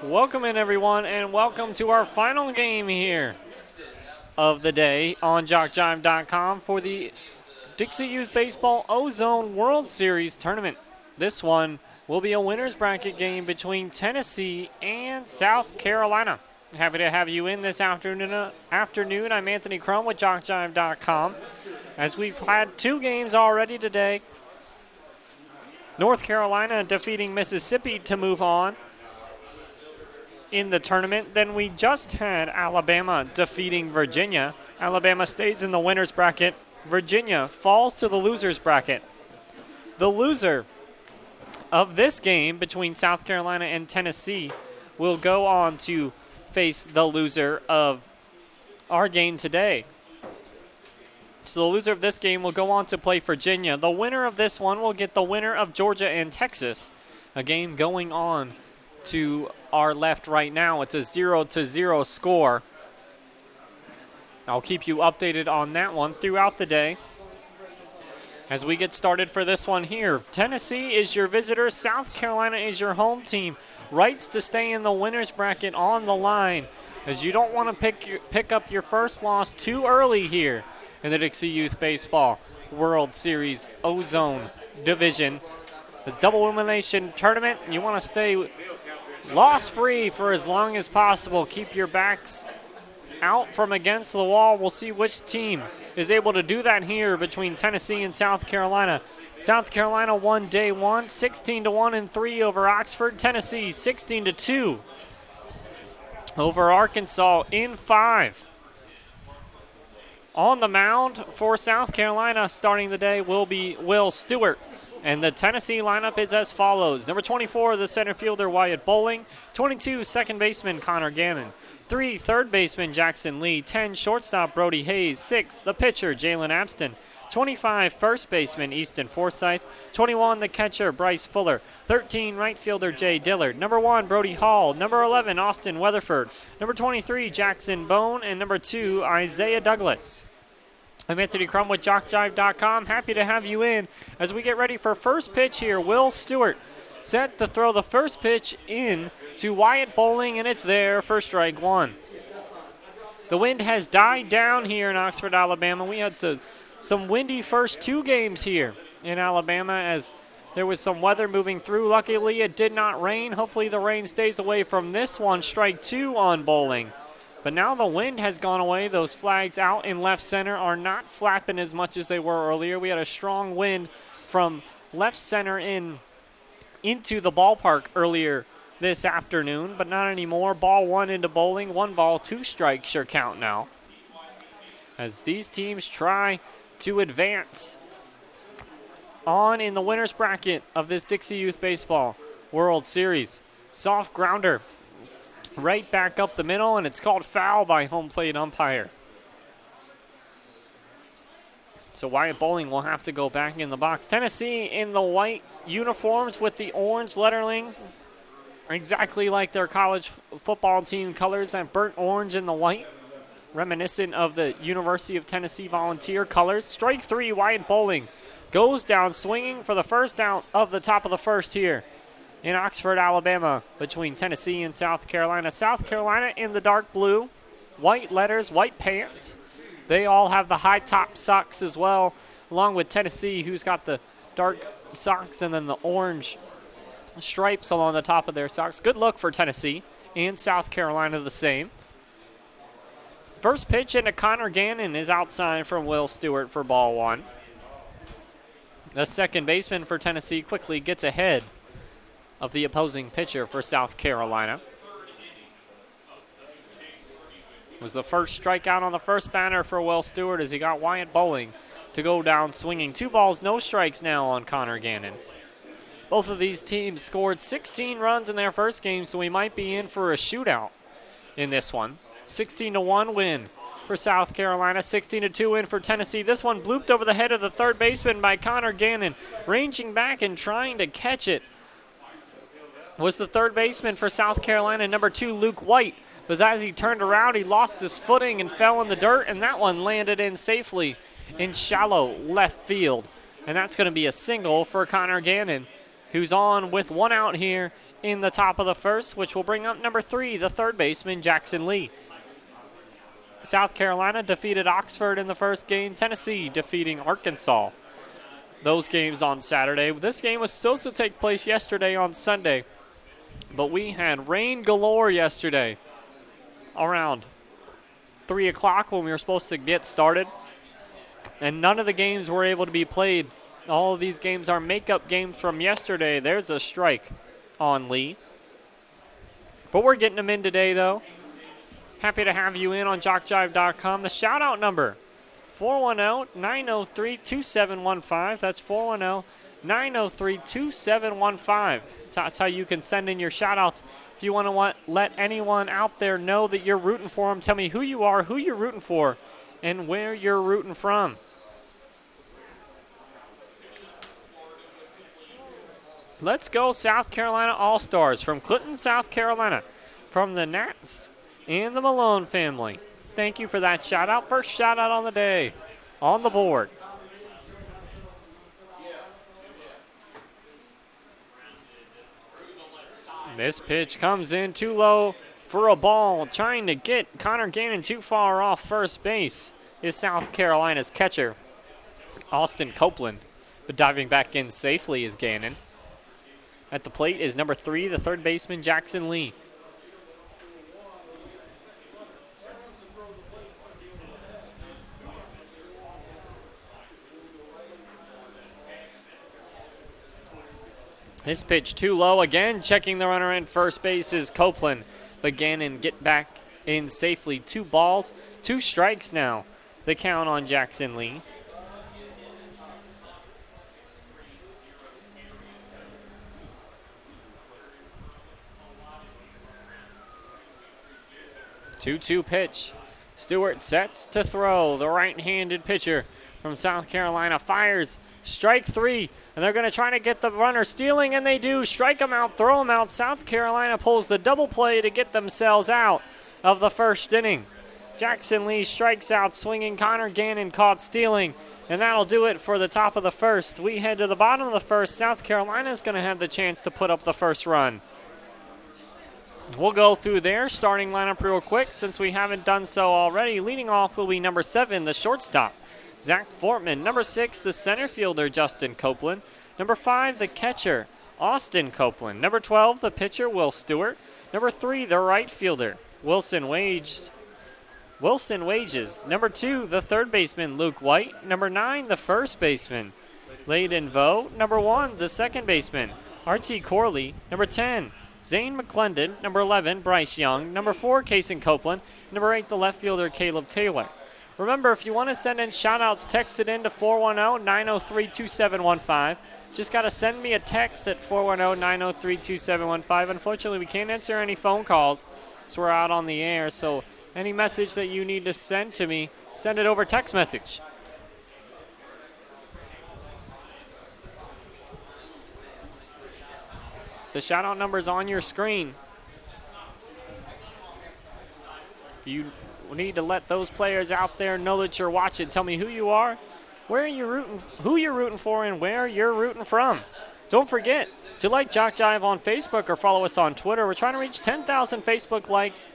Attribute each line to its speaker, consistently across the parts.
Speaker 1: Welcome in, everyone, and welcome to our final game here of the day on JockJive.com for the Dixie Youth Baseball Ozone World Series tournament. This one will be a winner's bracket game between Tennessee and South Carolina. Happy to have you in this afternoon. I'm Anthony Crum with JockJive.com. As we've had two games already today, North Carolina defeating Mississippi to move on in the tournament. Then we just had Alabama defeating Virginia. Alabama stays in the winner's bracket. Virginia falls to the loser's bracket. The loser of this game between South Carolina and Tennessee will go on to face the loser of our game today. So the loser of this game will go on to play Virginia. The winner of this one will get the winner of Georgia and Texas. A game going on to our left right now. It's a 0-0 score. I'll keep you updated on that one throughout the day as we get started for this one here. Tennessee is your visitor. South Carolina is your home team. Rights to stay in the winner's bracket on the line, as you don't want to pick up your first loss too early here in the Dixie Youth Baseball World Series Ozone Division. The double elimination tournament, you want to stay loss-free for as long as possible. Keep your backs out from against the wall. We'll see which team is able to do that here between Tennessee and South Carolina. South Carolina won day one, 16-1 and 3 over Oxford. Tennessee 16-2 over Arkansas in 5. On the mound for South Carolina starting the day will be Will Stewart. And the Tennessee lineup is as follows. Number 24, the center fielder, Wyatt Bowling. 22, second baseman, Connor Gannon. 3, third baseman, Jackson Lee. 10, shortstop, Brody Hayes. 6, the pitcher, Jalen Abston. 25, first baseman, Easton Forsythe. 21, the catcher, Bryce Fuller. 13, right fielder, Jay Dillard. Number 1, Brody Hall. Number 11, Austin Weatherford. Number 23, Jackson Bone. And number 2, Isaiah Douglas. I'm Anthony Crum with JockJive.com. Happy to have you in as we get ready for first pitch here. Will Stewart set to throw the first pitch in to Wyatt Bowling, and it's there for strike one. The wind has died down here in Oxford, Alabama. We had some windy first two games here in Alabama as there was some weather moving through. Luckily, it did not rain. Hopefully, the rain stays away from this one. Strike two on Bowling. But now the wind has gone away. Those flags out in left center are not flapping as much as they were earlier. We had a strong wind from left center into the ballpark earlier this afternoon, but not anymore. Ball one into Bowling. 1 ball, 2 strikes your count now, as these teams try to advance on in the winner's bracket of this Dixie Youth Baseball World Series. Soft grounder right back up the middle, and it's called foul by home plate umpire. So Wyatt Bowling will have to go back in the box. Tennessee in the white uniforms with the orange lettering, exactly like their college football team colors, that burnt orange and the white, reminiscent of the University of Tennessee Volunteer colors. Strike three, Wyatt Bowling goes down swinging for the first out of the top of the first here in Oxford, Alabama, between Tennessee and South Carolina. South Carolina in the dark blue, white letters, white pants. They all have the high top socks as well, along with Tennessee, who's got the dark socks and then the orange stripes along the top of their socks. Good look for Tennessee, and South Carolina the same. First pitch into Connor Gannon is outside from Will Stewart for ball one. The second baseman for Tennessee quickly gets ahead of the opposing pitcher for South Carolina. It was the first strikeout on the first batter for Will Stewart as he got Wyatt Bowling to go down swinging. 2 balls, no strikes now on Connor Gannon. Both of these teams scored 16 runs in their first game, so we might be in for a shootout in this one. 16-1 win for South Carolina, 16-2 win for Tennessee. This one blooped over the head of the third baseman by Connor Gannon, ranging back and trying to catch it was the third baseman for South Carolina, number 2, Luke White. But as he turned around, he lost his footing and fell in the dirt, and that one landed in safely in shallow left field. And that's going to be a single for Connor Gannon. who's on with one out here in the top of the first, which will bring up number 3, the third baseman, Jackson Lee. South Carolina defeated Oxford in the first game. Tennessee defeating Arkansas. Those games on Saturday. This game was supposed to take place yesterday on Sunday, but we had rain galore yesterday around 3 o'clock when we were supposed to get started, and none of the games were able to be played. All of these games are makeup games from yesterday. There's a strike on Lee. But we're getting them in today, though. Happy to have you in on JockJive.com. The shout-out number, 410-903-2715. That's 410-903-2715. That's how you can send in your shout-outs. If you want to let anyone out there know that you're rooting for them, tell me who you are, who you're rooting for, and where you're rooting from. Let's go South Carolina All-Stars from Clinton, South Carolina, from the Nats and the Malone family. Thank you for that shout-out. First shout-out on the day on the board. This pitch comes in too low for a ball. Trying to get Connor Gannon too far off first base is South Carolina's catcher, Austin Copeland. But diving back in safely is Gannon. At the plate is number 3, the third baseman, Jackson Lee. His pitch too low again. Checking the runner in first base is Copeland. But Gannon get back in safely. 2 balls, 2 strikes now. The count on Jackson Lee. Two-two pitch. Stewart sets to throw. The right-handed pitcher from South Carolina fires. Strike 3. And they're going to try to get the runner stealing, and they do. Strike him out, throw him out. South Carolina pulls the double play to get themselves out of the first inning. Jackson Lee strikes out swinging. Connor Gannon caught stealing, and that'll do it for the top of the first. We head to the bottom of the first. South Carolina is going to have the chance to put up the first run. We'll go through their starting lineup real quick since we haven't done so already. Leading off will be number 7, the shortstop, Zach Fortman. Number 6, the center fielder, Justin Copeland. Number 5, the catcher, Austin Copeland. Number 12, the pitcher, Will Stewart. Number 3, the right fielder, Wilson Wages. Number 2, the third baseman, Luke White. Number 9, the first baseman, Layden Vo. Number 1, the second baseman, R.T. Corley. Number 10, Zane McClendon. Number 11, Bryce Young. Number 4, Kason Copeland. Number 8, the left fielder, Caleb Taylor. Remember, if you want to send in shout-outs, text it in to 410-903-2715. Just got to send me a text at 410-903-2715. Unfortunately, we can't answer any phone calls, so we're out on the air. So any message that you need to send to me, send it over text message. The shout-out number is on your screen. If you need to let those players out there know that you're watching, tell me who you are, where you're rooting, who you're rooting for, and where you're rooting from. Don't forget to like JockJive on Facebook or follow us on Twitter. We're trying to reach 10,000 Facebook likes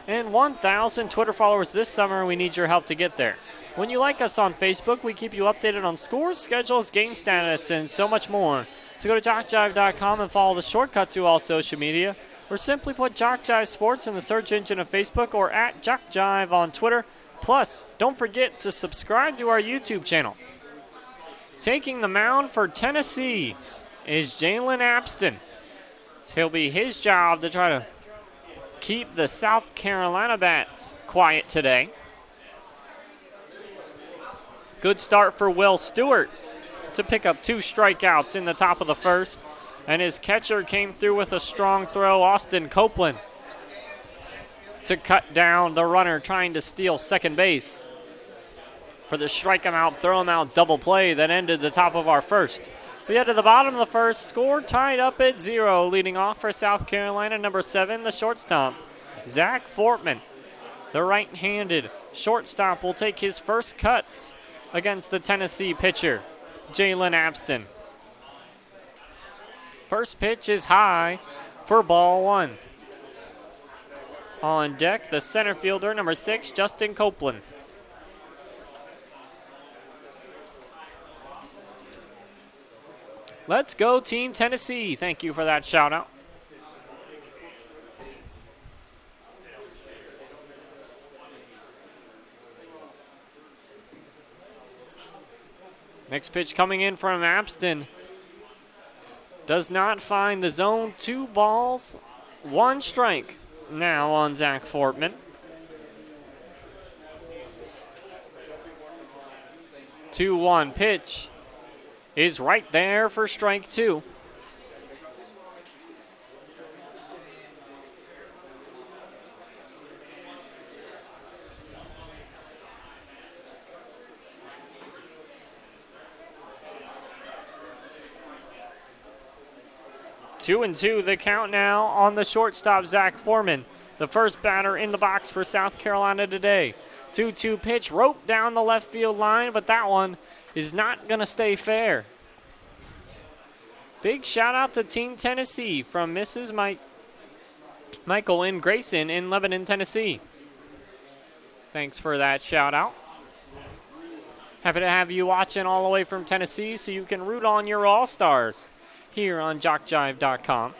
Speaker 1: and 1,000 Twitter followers this summer. We need your help to get there. When you like us on Facebook, we keep you updated on scores, schedules, game status, and so much more. So go to JockJive.com and follow the shortcut to all social media, or simply put JockJive Sports in the search engine of Facebook or at JockJive on Twitter. Plus, don't forget to subscribe to our YouTube channel. Taking the mound for Tennessee is Jalen Abston. It'll be his job to try to keep the South Carolina bats quiet today. Good start for Will Stewart to pick up 2 strikeouts in the top of the first. And his catcher came through with a strong throw, Austin Copeland, to cut down the runner trying to steal second base for the strike him out, throw him out double play that ended the top of our first. We head to the bottom of the first, score tied up at 0. Leading off for South Carolina, number 7, the shortstop, Zach Fortman. The right-handed shortstop will take his first cuts against the Tennessee pitcher, Jalen Abston. First pitch is high for ball one. On deck, the center fielder, number 6, Justin Copeland. Let's go, Team Tennessee. Thank you for that shout out. Next pitch coming in from Abston. Does not find the zone. 2 balls, 1 strike now on Zach Fortman. 2-1 pitch is right there for strike 2. Two and two, the count now on the shortstop, Zach Foreman, the first batter in the box for South Carolina today. 2-2 pitch, roped down the left field line, but that one is not going to stay fair. Big shout out to Team Tennessee from Mrs. Michael and Grayson in Lebanon, Tennessee. Thanks for that shout out. Happy to have you watching all the way from Tennessee so you can root on your All-Stars here on JockJive.com.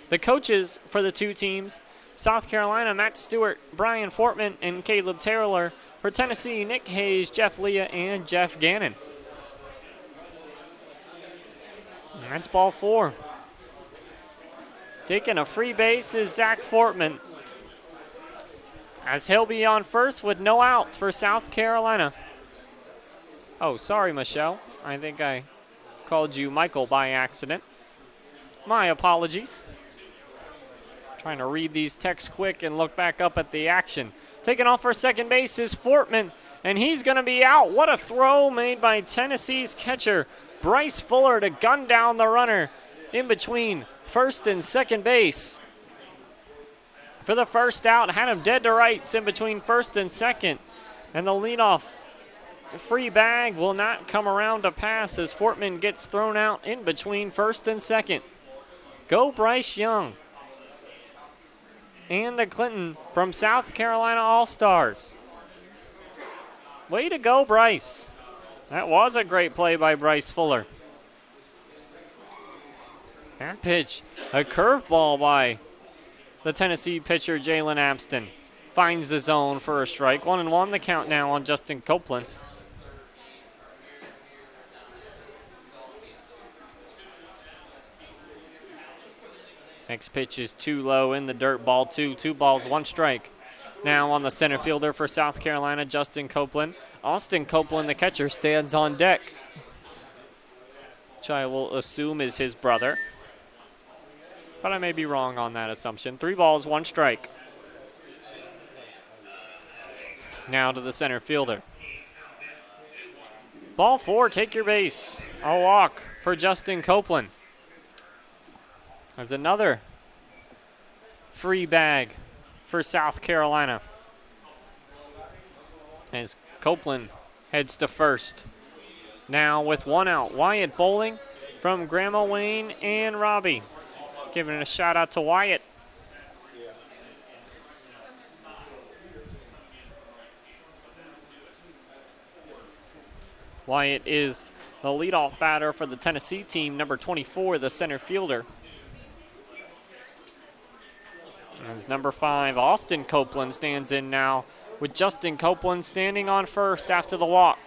Speaker 1: The coaches for the 2 teams, South Carolina, Matt Stewart, Brian Fortman, and Caleb Taylor. For Tennessee, Nick Hayes, Jeff Leah, and Jeff Gannon. That's ball 4. Taking a free base is Zach Fortman, as he'll be on first with no outs for South Carolina. Oh, sorry, Michelle. I think I called you Michael by accident. My apologies. Trying to read these texts quick and look back up at the action. Taking off for second base is Fortman, and he's going to be out. What a throw made by Tennessee's catcher, Bryce Fuller, to gun down the runner in between first and second base. For the first out, had him dead to rights in between first and second. And the leadoff free bag will not come around to pass as Fortman gets thrown out in between first and second. Go Bryce Young. And the Clinton from South Carolina All-Stars. Way to go, Bryce. That was a great play by Bryce Fuller. That pitch, a curveball by the Tennessee pitcher, Jalen Abston. Finds the zone for a strike. 1-1 the count now on Justin Copeland. Next pitch is too low in the dirt, ball 2. 2 balls, 1 strike. Now on the center fielder for South Carolina, Justin Copeland. Austin Copeland, the catcher, stands on deck, which I will assume is his brother. But I may be wrong on that assumption. 3 balls, 1 strike. Now to the center fielder. Ball 4, take your base. A walk for Justin Copeland. There's another free bag for South Carolina, as Copeland heads to first. Now with 1 out, Wyatt Bowling from Grandma Wayne and Robbie. Giving a shout out to Wyatt. Wyatt is the leadoff batter for the Tennessee team, number 24, the center fielder. As number 5, Austin Copeland stands in now, with Justin Copeland standing on first after the walk.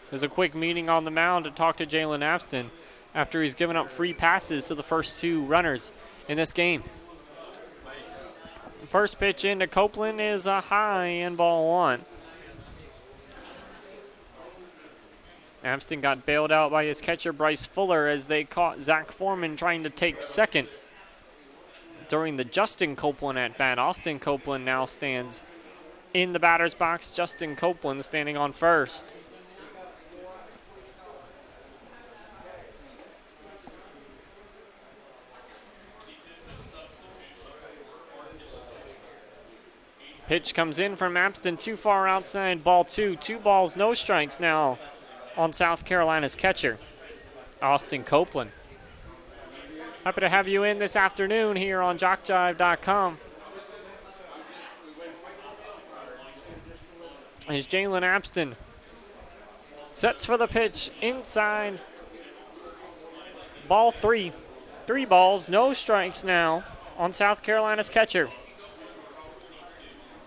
Speaker 1: There's a quick meeting on the mound to talk to Jalen Abston after he's given up free passes to the first 2 runners in this game. First pitch into Copeland is a high and ball 1. Abston got bailed out by his catcher, Bryce Fuller, as they caught Zach Foreman trying to take second during the Justin Copeland at bat. Austin Copeland now stands in the batter's box. Justin Copeland standing on first. Pitch comes in from Abston, too far outside, ball 2. 2 balls, no strikes now on South Carolina's catcher. Austin Copeland. Happy to have you in this afternoon here on JockJive.com. As Jalen Abston sets for the pitch inside. Ball 3. 3 balls, no strikes now on South Carolina's catcher.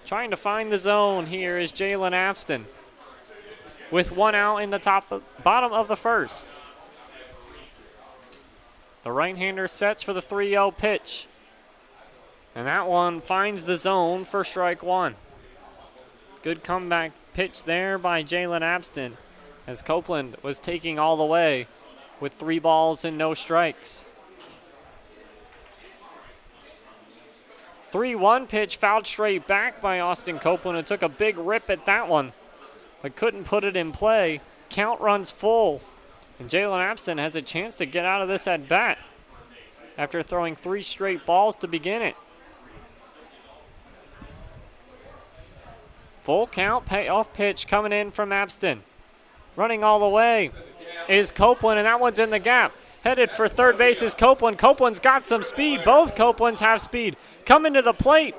Speaker 1: Trying to find the zone here is Jalen Abston with 1 out in the bottom of the first. The right-hander sets for the 3-0 pitch. And that one finds the zone for strike 1. Good comeback pitch there by Jalen Abston as Copeland was taking all the way with 3 balls and no strikes. 3-1 pitch fouled straight back by Austin Copeland, and took a big rip at that one, but couldn't put it in play. Count runs full, and Jalen Abston has a chance to get out of this at bat after throwing 3 straight balls to begin it. Full count, payoff pitch coming in from Abston. Running all the way is Copeland, and that one's in the gap. Headed for third base is Copeland. Copeland's got some speed. Both Copelands have speed. Coming to the plate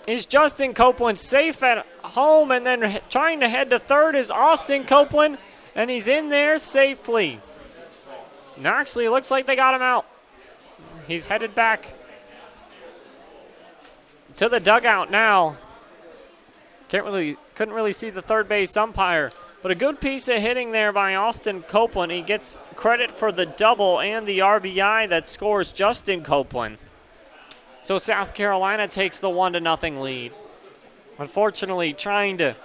Speaker 1: is Justin Copeland, safe at home, and then trying to head to third is Austin Copeland, and he's in there safely. And actually, it looks like they got him out. He's headed back to the dugout now. Couldn't really see the third base umpire. But a good piece of hitting there by Austin Copeland. He gets credit for the double and the RBI that scores Justin Copeland. So South Carolina takes the 1-0 lead. Unfortunately, trying to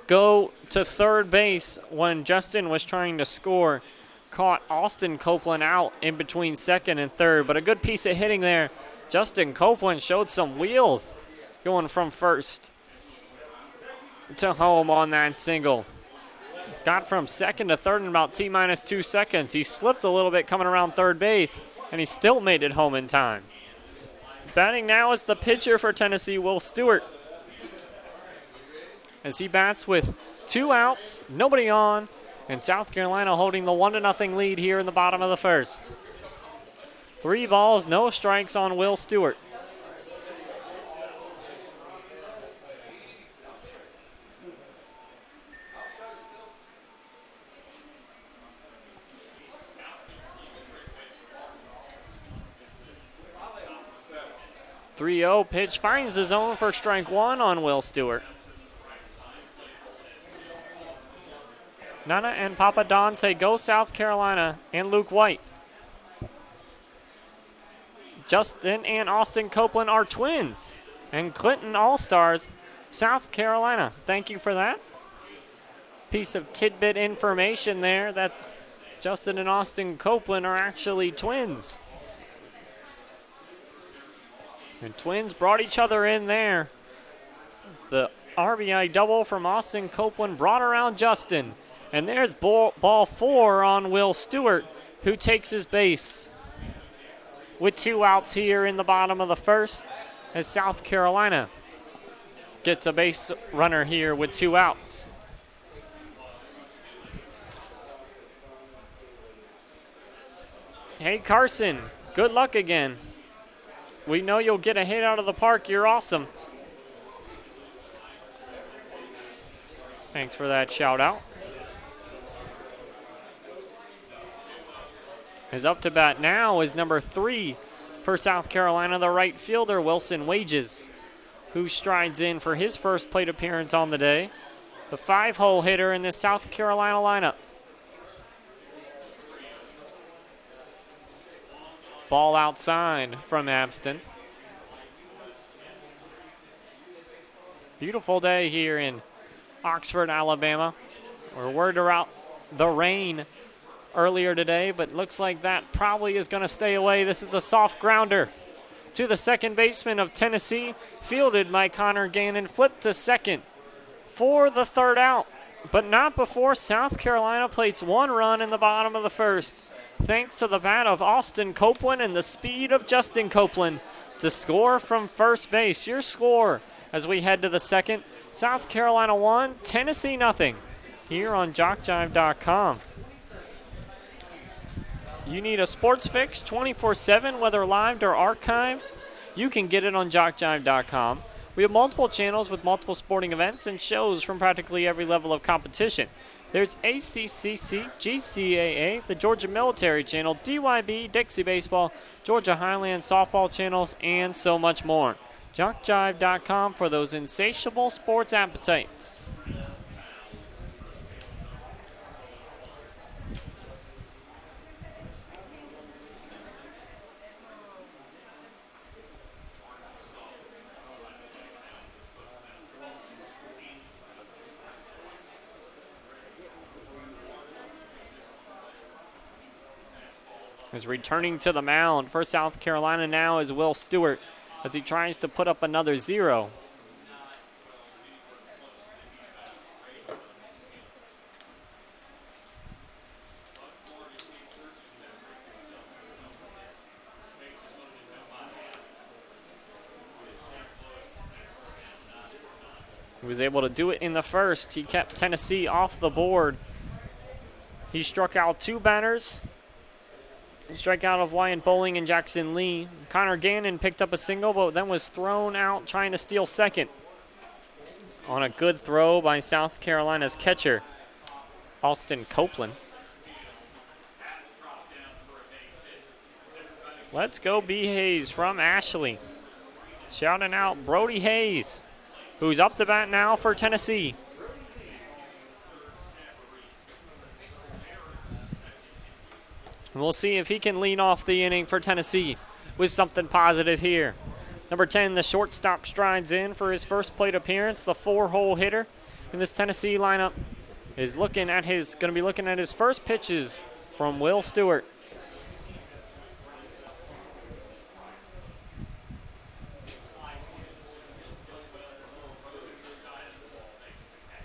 Speaker 1: go to third base when Justin was trying to score caught Austin Copeland out in between second and third. But a good piece of hitting there. Justin Copeland showed some wheels going from first to home on that single. Got from second to third in about T-minus 2 seconds. He slipped a little bit coming around third base, and he still made it home in time. Batting now is the pitcher for Tennessee, Will Stewart, as he bats with 2 outs, nobody on, and South Carolina holding the 1-0 lead here in the bottom of the first. 3 balls, no strikes on Will Stewart. .30 pitch finds the zone for strike 1 on Will Stewart. Nana and Papa Don say go South Carolina, and Luke White. Justin and Austin Copeland are twins, and Clinton All-Stars, South Carolina. Thank you for that. Piece of tidbit information there that Justin and Austin Copeland are actually twins. And twins brought each other in there. The RBI double from Austin Copeland brought around Justin. And there's ball 4 on Will Stewart, who takes his base. With 2 outs here in the bottom of the first, as South Carolina gets a base runner here with 2 outs. Hey Carson, good luck again. We know you'll get a hit out of the park. You're awesome. Thanks for that shout out. Is up to bat now is number 3 for South Carolina, the right fielder, Wilson Wages, who strides in for his first plate appearance on the day. The 5-hole hitter in this South Carolina lineup. Ball outside from Abston. Beautiful day here in Oxford, Alabama. We're worried about the rain earlier today, but looks like that probably is going to stay away. This is a soft grounder to the second baseman of Tennessee, fielded by Connor Gannon, flipped to second for the 3rd out, but not before South Carolina plates 1 run in the bottom of the first, thanks to the bat of Austin Copeland and the speed of Justin Copeland to score from first base. Your score as we head to the second: South Carolina 1, Tennessee 0, here on JockJive.com. You need a sports fix 24/7, whether live or archived? You can get it on JockJive.com. We have multiple channels with multiple sporting events and shows from practically every level of competition. There's ACCC, GCAA, the Georgia Military Channel, DYB, Dixie Baseball, Georgia Highland Softball channels, and so much more. JockJive.com for those insatiable sports appetites. Is returning to the mound for South Carolina now is Will Stewart as he tries to put up another 0. He was able to do it in the first. He kept Tennessee off the board. He struck out 2 batters. Strikeout of Wyatt Bowling and Jackson Lee. Connor Gannon picked up a single, but then was thrown out trying to steal second. On a good throw by South Carolina's catcher, Austin Copeland. Let's go B. Hayes from Ashley. Shouting out Brody Hayes, who's up to bat now for Tennessee. We'll see if he can lead off the inning for Tennessee with something positive here. Number 10, the shortstop, strides in for his first plate appearance. The 4-hole hitter in this Tennessee lineup is going to be looking at his first pitches from Will Stewart.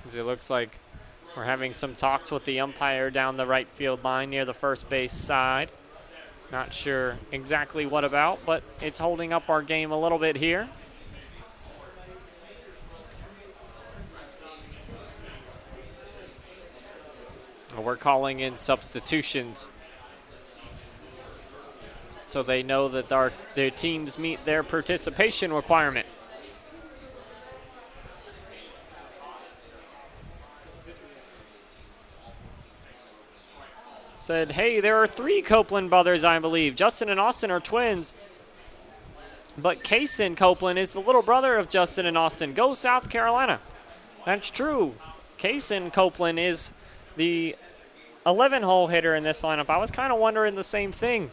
Speaker 1: As it looks like we're having some talks with the umpire down the right field line near the first base side. Not sure exactly what about, but it's holding up our game a little bit here. We're calling in substitutions so they know that their teams meet their participation requirement. Said, hey, there are 3 Copeland brothers, I believe. Justin and Austin are twins. But Kaysen Copeland is the little brother of Justin and Austin. Go South Carolina. That's true. Kaysen Copeland is the 11-hole hitter in this lineup. I was kind of wondering the same thing.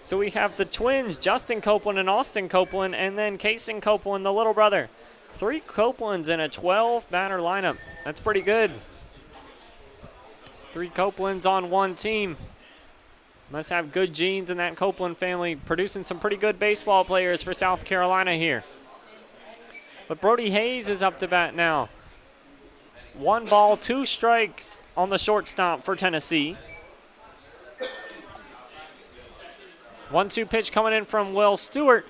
Speaker 1: So we have the twins, Justin Copeland and Austin Copeland, and then Kaysen Copeland, the little brother. 3 Copelands in a 12-batter lineup. That's pretty good. 3 Copelands on one team. Must have good genes in that Copeland family, producing some pretty good baseball players for South Carolina here. But Brody Hayes is up to bat now. 1 ball, 2 strikes on the shortstop for Tennessee. 1-2 pitch coming in from Will Stewart.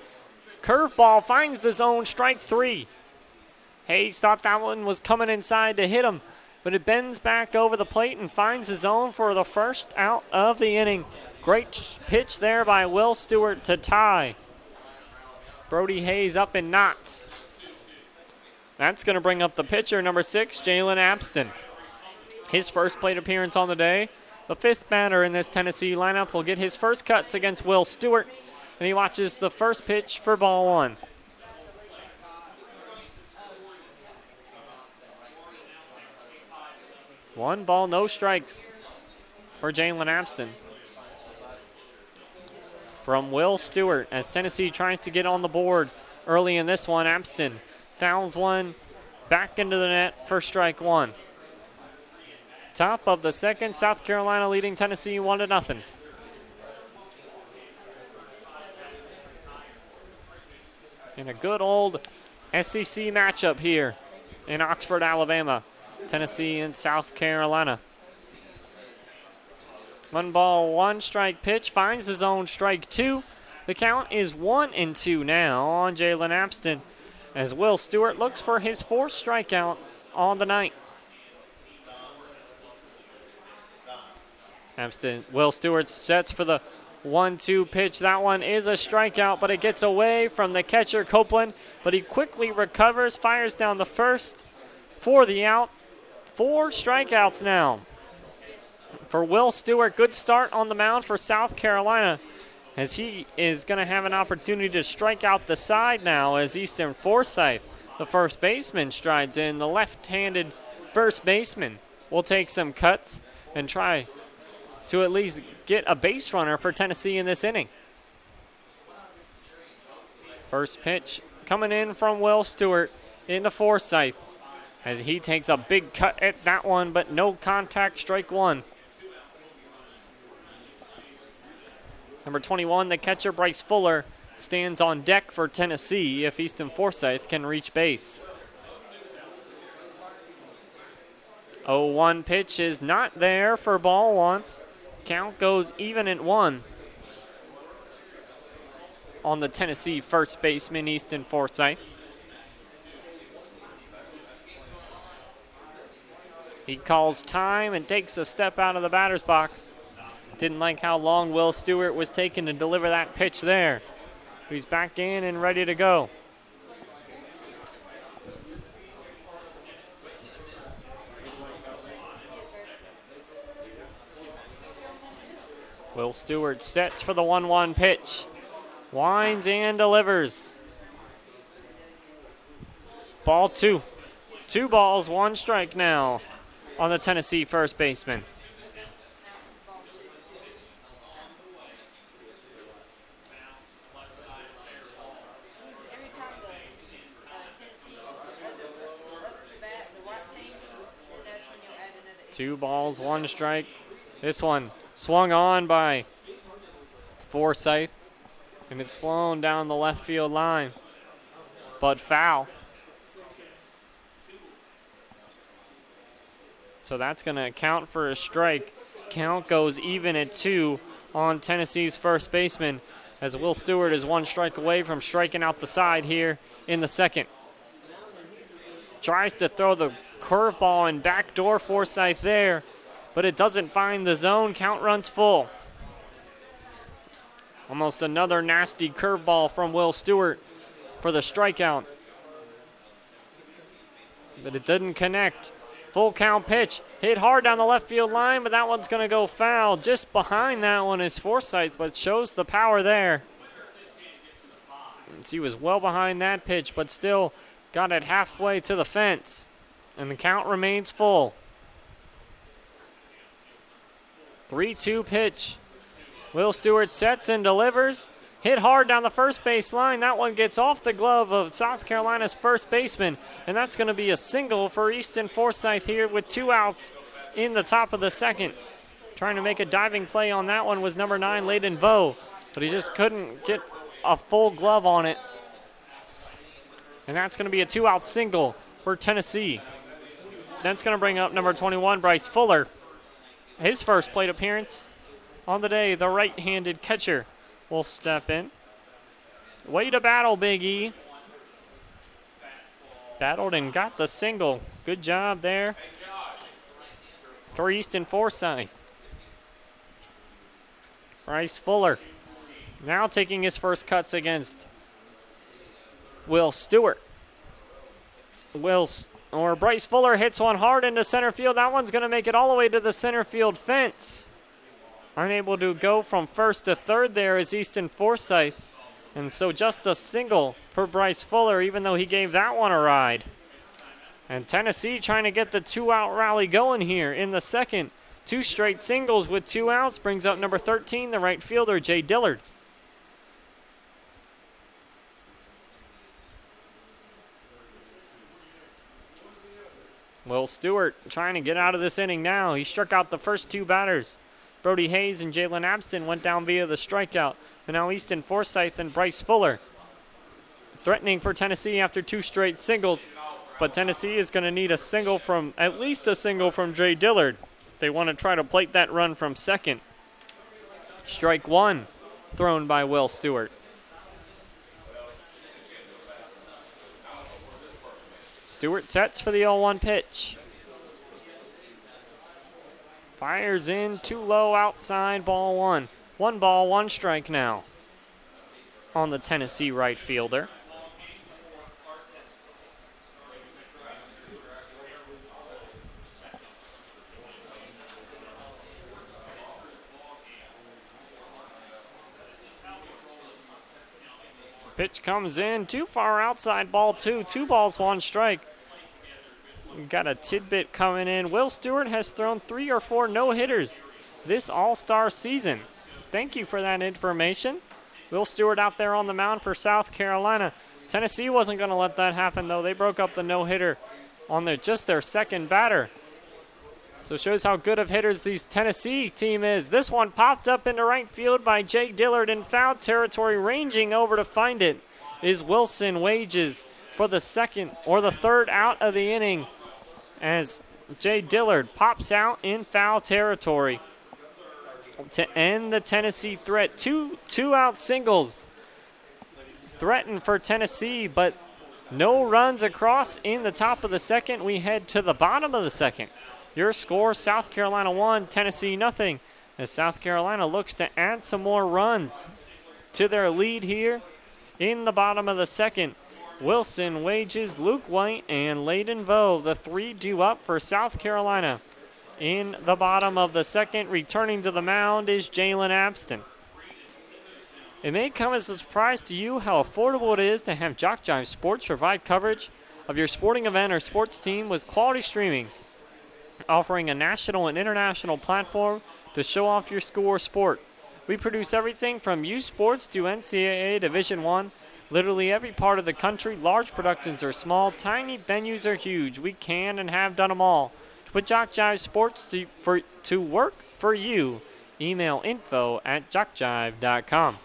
Speaker 1: Curveball finds the zone, strike 3. Hayes thought that one was coming inside to hit him, but it bends back over the plate and finds the zone for the first out of the inning. Great pitch there by Will Stewart to tie Brody Hayes up in knots. That's going to bring up the pitcher, number 6, Jalen Abston. His first plate appearance on the day. The 5th batter in this Tennessee lineup will get his first cuts against Will Stewart, and he watches the first pitch for ball 1. One ball, no strikes for Jalen Abston. From Will Stewart as Tennessee tries to get on the board early in this one. Abston fouls one back into the net for strike 1. Top of the second, South Carolina leading Tennessee 1-0. In a good old SEC matchup here in Oxford, Alabama. Tennessee and South Carolina. 1 ball, 1 strike pitch finds the zone, strike 2. The count is 1-2 now on Jalen Abston as Will Stewart looks for his 4th strikeout on the night. Will Stewart sets for the 1-2 pitch. That one is a strikeout, but it gets away from the catcher, Copeland. But he quickly recovers, fires down the first for the out. 4 strikeouts now for Will Stewart. Good start on the mound for South Carolina, as he is going to have an opportunity to strike out the side now as Easton Forsythe, the first baseman, strides in. The left-handed first baseman will take some cuts and try to at least get a base runner for Tennessee in this inning. First pitch coming in from Will Stewart into Forsythe, as he takes a big cut at that one, but no contact, strike 1. Number 21, the catcher, Bryce Fuller, stands on deck for Tennessee if Easton Forsythe can reach base. 0-1 pitch is not there for ball 1. Count goes even at 1 on the Tennessee first baseman, Easton Forsythe. He calls time and takes a step out of the batter's box. Didn't like how long Will Stewart was taking to deliver that pitch there. He's back in and ready to go. Will Stewart sets for the 1-1 pitch. Winds and delivers. Ball 2. 2 balls, 1 strike now on the Tennessee first baseman. Two balls, 1 strike. This one swung on by Forsythe, and it's flown down the left field line, but foul. So that's going to account for a strike. Count goes even at 2 on Tennessee's first baseman, as Will Stewart is 1 strike away from striking out the side here in the second. Tries to throw the curveball and backdoor Forsythe there, but it doesn't find the zone. Count runs full. Almost another nasty curveball from Will Stewart for the strikeout, but it didn't connect. Full count pitch, hit hard down the left field line, but that one's going to go foul. Just behind that one is Forsythe, but shows the power there. He was well behind that pitch, but still got it halfway to the fence, and the count remains full. 3-2 pitch. Will Stewart sets and delivers. Hit hard down the first base line. That one gets off the glove of South Carolina's first baseman, and that's going to be a single for Easton Forsythe here with 2 outs in the top of the second. Trying to make a diving play on that one was number 9, Layden Vo, but he just couldn't get a full glove on it. And that's going to be a 2-out single for Tennessee. That's going to bring up number 21, Bryce Fuller. His first plate appearance on the day. The right-handed catcher will step in. Way to battle, Big E. Battled and got the single. Good job there for Easton Forsythe. Bryce Fuller now taking his first cuts against Will Stewart. Bryce Fuller hits one hard into center field. That one's going to make it all the way to the center field fence. Unable to go from first to third there is Easton Forsythe. And so just a single for Bryce Fuller, even though he gave that one a ride. And Tennessee trying to get the 2-out rally going here in the second. 2 straight singles with 2 outs brings up number 13, the right fielder, Jay Dillard. Will Stewart trying to get out of this inning now. He struck out the first 2 batters. Brody Hayes and Jalen Abston went down via the strikeout. And now Easton Forsythe and Bryce Fuller threatening for Tennessee after 2 straight singles. But Tennessee is going to need at least a single from Jay Dillard. They want to try to plate that run from second. Strike 1 thrown by Will Stewart. Stewart sets for the 0-1 pitch. Fires in too low outside, ball one. 1 ball, 1 strike now on the Tennessee right fielder. Pitch comes in, too far outside, ball 2. 2 balls, 1 strike. We've got a tidbit coming in. Will Stewart has thrown 3 or 4 no-hitters this All-Star season. Thank you for that information. Will Stewart out there on the mound for South Carolina. Tennessee wasn't going to let that happen, though. They broke up the no-hitter on just their second batter. So it shows how good of hitters these Tennessee team is. This one popped up into right field by Jay Dillard in foul territory. Ranging over to find it is Wilson Wages for the second or the third out of the inning, as Jay Dillard pops out in foul territory to end the Tennessee threat. Two-out singles threatened for Tennessee, but no runs across in the top of the second. We head to the bottom of the second. Your score, South Carolina 1, Tennessee nothing, as South Carolina looks to add some more runs to their lead here in the bottom of the second. Wilson Wages, Luke White, and Layden Vo, the 3 due up for South Carolina. In the bottom of the second, returning to the mound is Jalen Abston. It may come as a surprise to you how affordable it is to have JockJive Sports provide coverage of your sporting event or sports team with quality streaming, offering a national and international platform to show off your school or sport. We produce everything from youth sports to NCAA Division I. Literally every part of the country. Large productions are small, tiny venues are huge. We can and have done them all. To put JockJive Sports to work for you, email info@jockjive.com.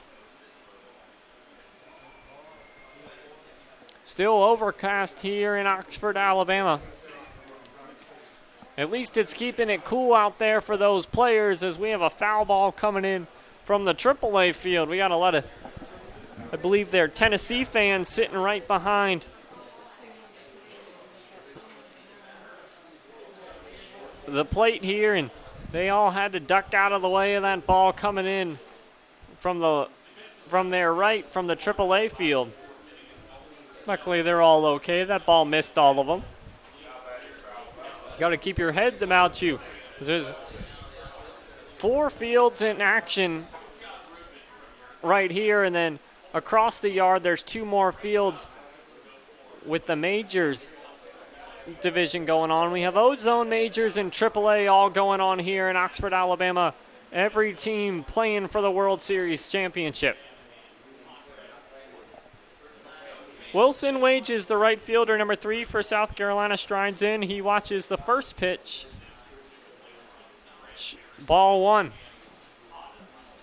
Speaker 1: Still overcast here in Oxford, Alabama. At least it's keeping it cool out there for those players, as we have a foul ball coming in from the AAA field. We got a lot of, I believe they're Tennessee fans sitting right behind the plate here, and they all had to duck out of the way of that ball coming in from their right from the AAA field. Luckily, they're all okay. That ball missed all of them. Got to keep your head about you. There's 4 fields in action right here, and then across the yard there's 2 more fields with the majors division going on. We have Ozone majors and AAA all going on here in Oxford, Alabama. Every team playing for the World Series championship. Wilson Wages, the right fielder, number 3 for South Carolina, strides in. He watches the first pitch. Ball 1.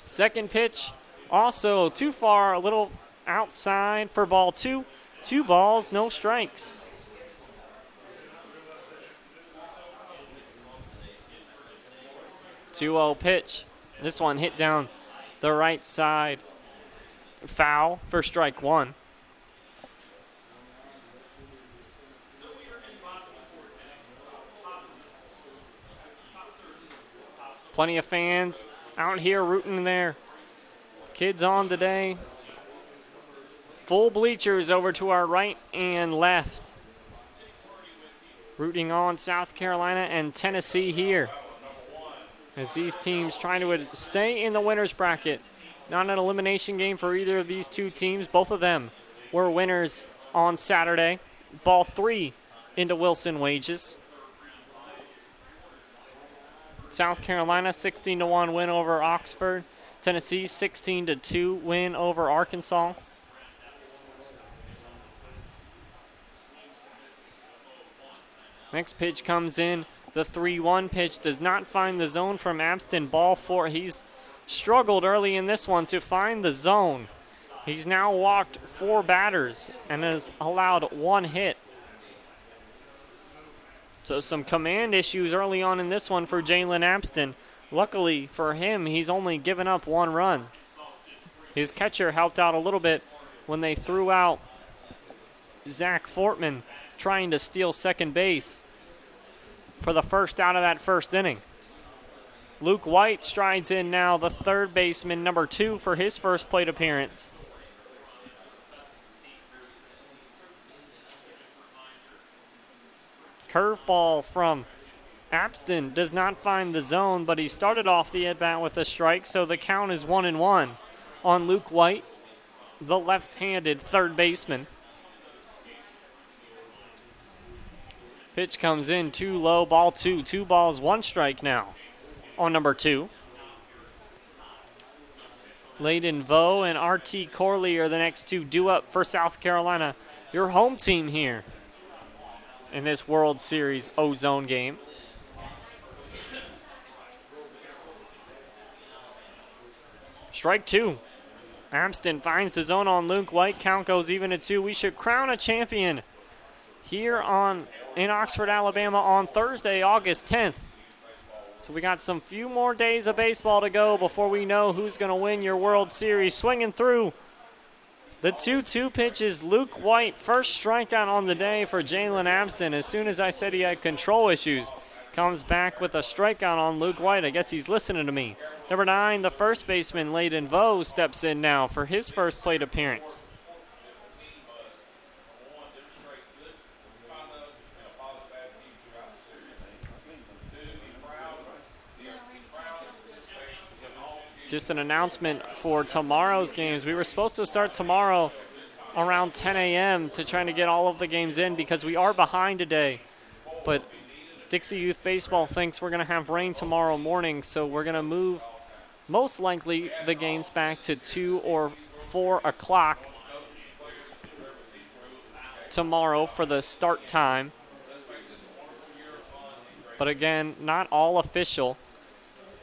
Speaker 1: Second pitch, also too far, a little outside for ball 2. 2 balls, no strikes. Two-0 pitch. This one hit down the right side. Foul for strike 1. Plenty of fans out here rooting their kids on today. Full bleachers over to our right and left. Rooting on South Carolina and Tennessee here, as these teams trying to stay in the winner's bracket. Not an elimination game for either of these two teams. Both of them were winners on Saturday. Ball 3 into Wilson Wages. South Carolina 16-1 win over Oxford. Tennessee 16-2 win over Arkansas. Next pitch comes in. The 3-1 pitch does not find the zone from Abston. Ball 4. He's struggled early in this one to find the zone. He's now walked 4 batters and has allowed 1 hit. So some command issues early on in this one for Jalen Abston. Luckily for him, he's only given up 1 run. His catcher helped out a little bit when they threw out Zach Fortman trying to steal second base for the first out of that first inning. Luke White strides in now, the third baseman, number 2, for his first plate appearance. Curveball from Abston does not find the zone, but he started off the at-bat with a strike, so the count is 1-1 on Luke White, the left-handed third baseman. Pitch comes in too low, ball 2. 2 balls, 1 strike now on number 2. Layden Vo and R.T. Corley are the next 2 due up for South Carolina, your home team here in this World Series Ozone game. Strike 2. Abston finds the zone on Luke White. Count goes even at 2. We should crown a champion here in Oxford, Alabama on Thursday, August 10th. So we got some few more days of baseball to go before we know who's going to win your World Series. Swinging through the 2-2 pitches, Luke White, first strikeout on the day for Jalen Abston. As soon as I said he had control issues, comes back with a strikeout on Luke White. I guess he's listening to me. Number 9, the first baseman, Layden Vo, steps in now for his first plate appearance. Just an announcement for tomorrow's games. We were supposed to start tomorrow around 10 a.m. to try to get all of the games in because we are behind today. But Dixie Youth Baseball thinks we're going to have rain tomorrow morning, so we're going to move most likely the games back to 2 or 4 o'clock tomorrow for the start time. But again, not all official.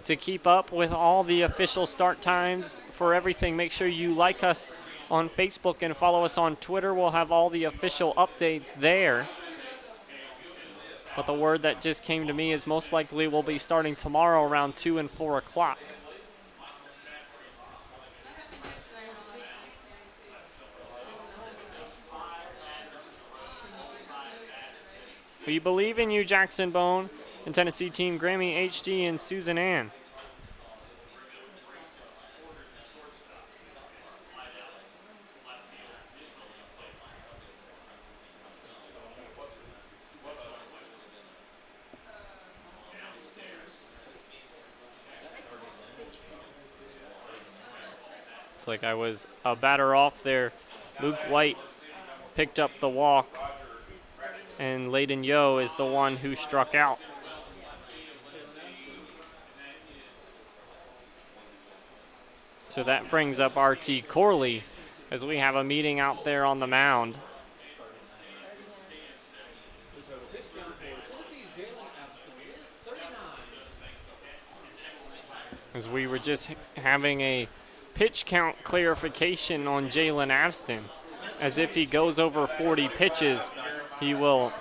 Speaker 1: To keep up with all the official start times for everything, make sure you like us on Facebook and follow us on Twitter. We'll have all the official updates there. But the word that just came to me is most likely we'll be starting tomorrow around 2 and 4 o'clock. We believe in you, Jackson Bone, and Tennessee team Grammy HD and Susan Ann. Looks like I was a batter off there. Luke White picked up the walk, and Layden Yo is the one who struck out. So that brings up R.T. Corley as we have a meeting out there on the mound. As we were just having a pitch count clarification on Jalen Abston. As if he goes over 40 pitches, he won't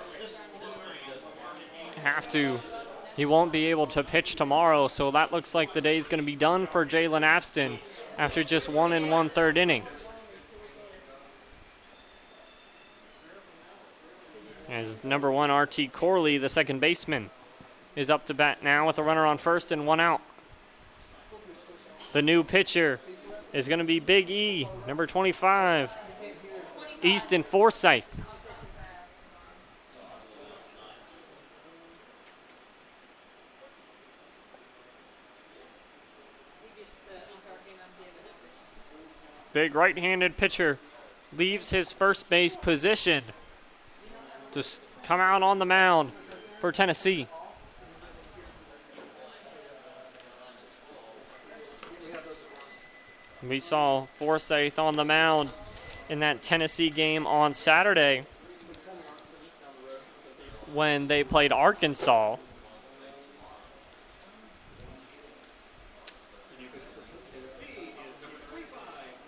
Speaker 1: be able to pitch tomorrow, so that looks like the day's going to be done for Jalen Abston after just 1 1/3 innings. As number 1, R.T. Corley, the second baseman, is up to bat now with a runner on first and 1 out. The new pitcher is going to be Big E, number 25, Easton Forsyth. Big right-handed pitcher leaves his first base position to come out on the mound for Tennessee. We saw Forsyth on the mound in that Tennessee game on Saturday when they played Arkansas.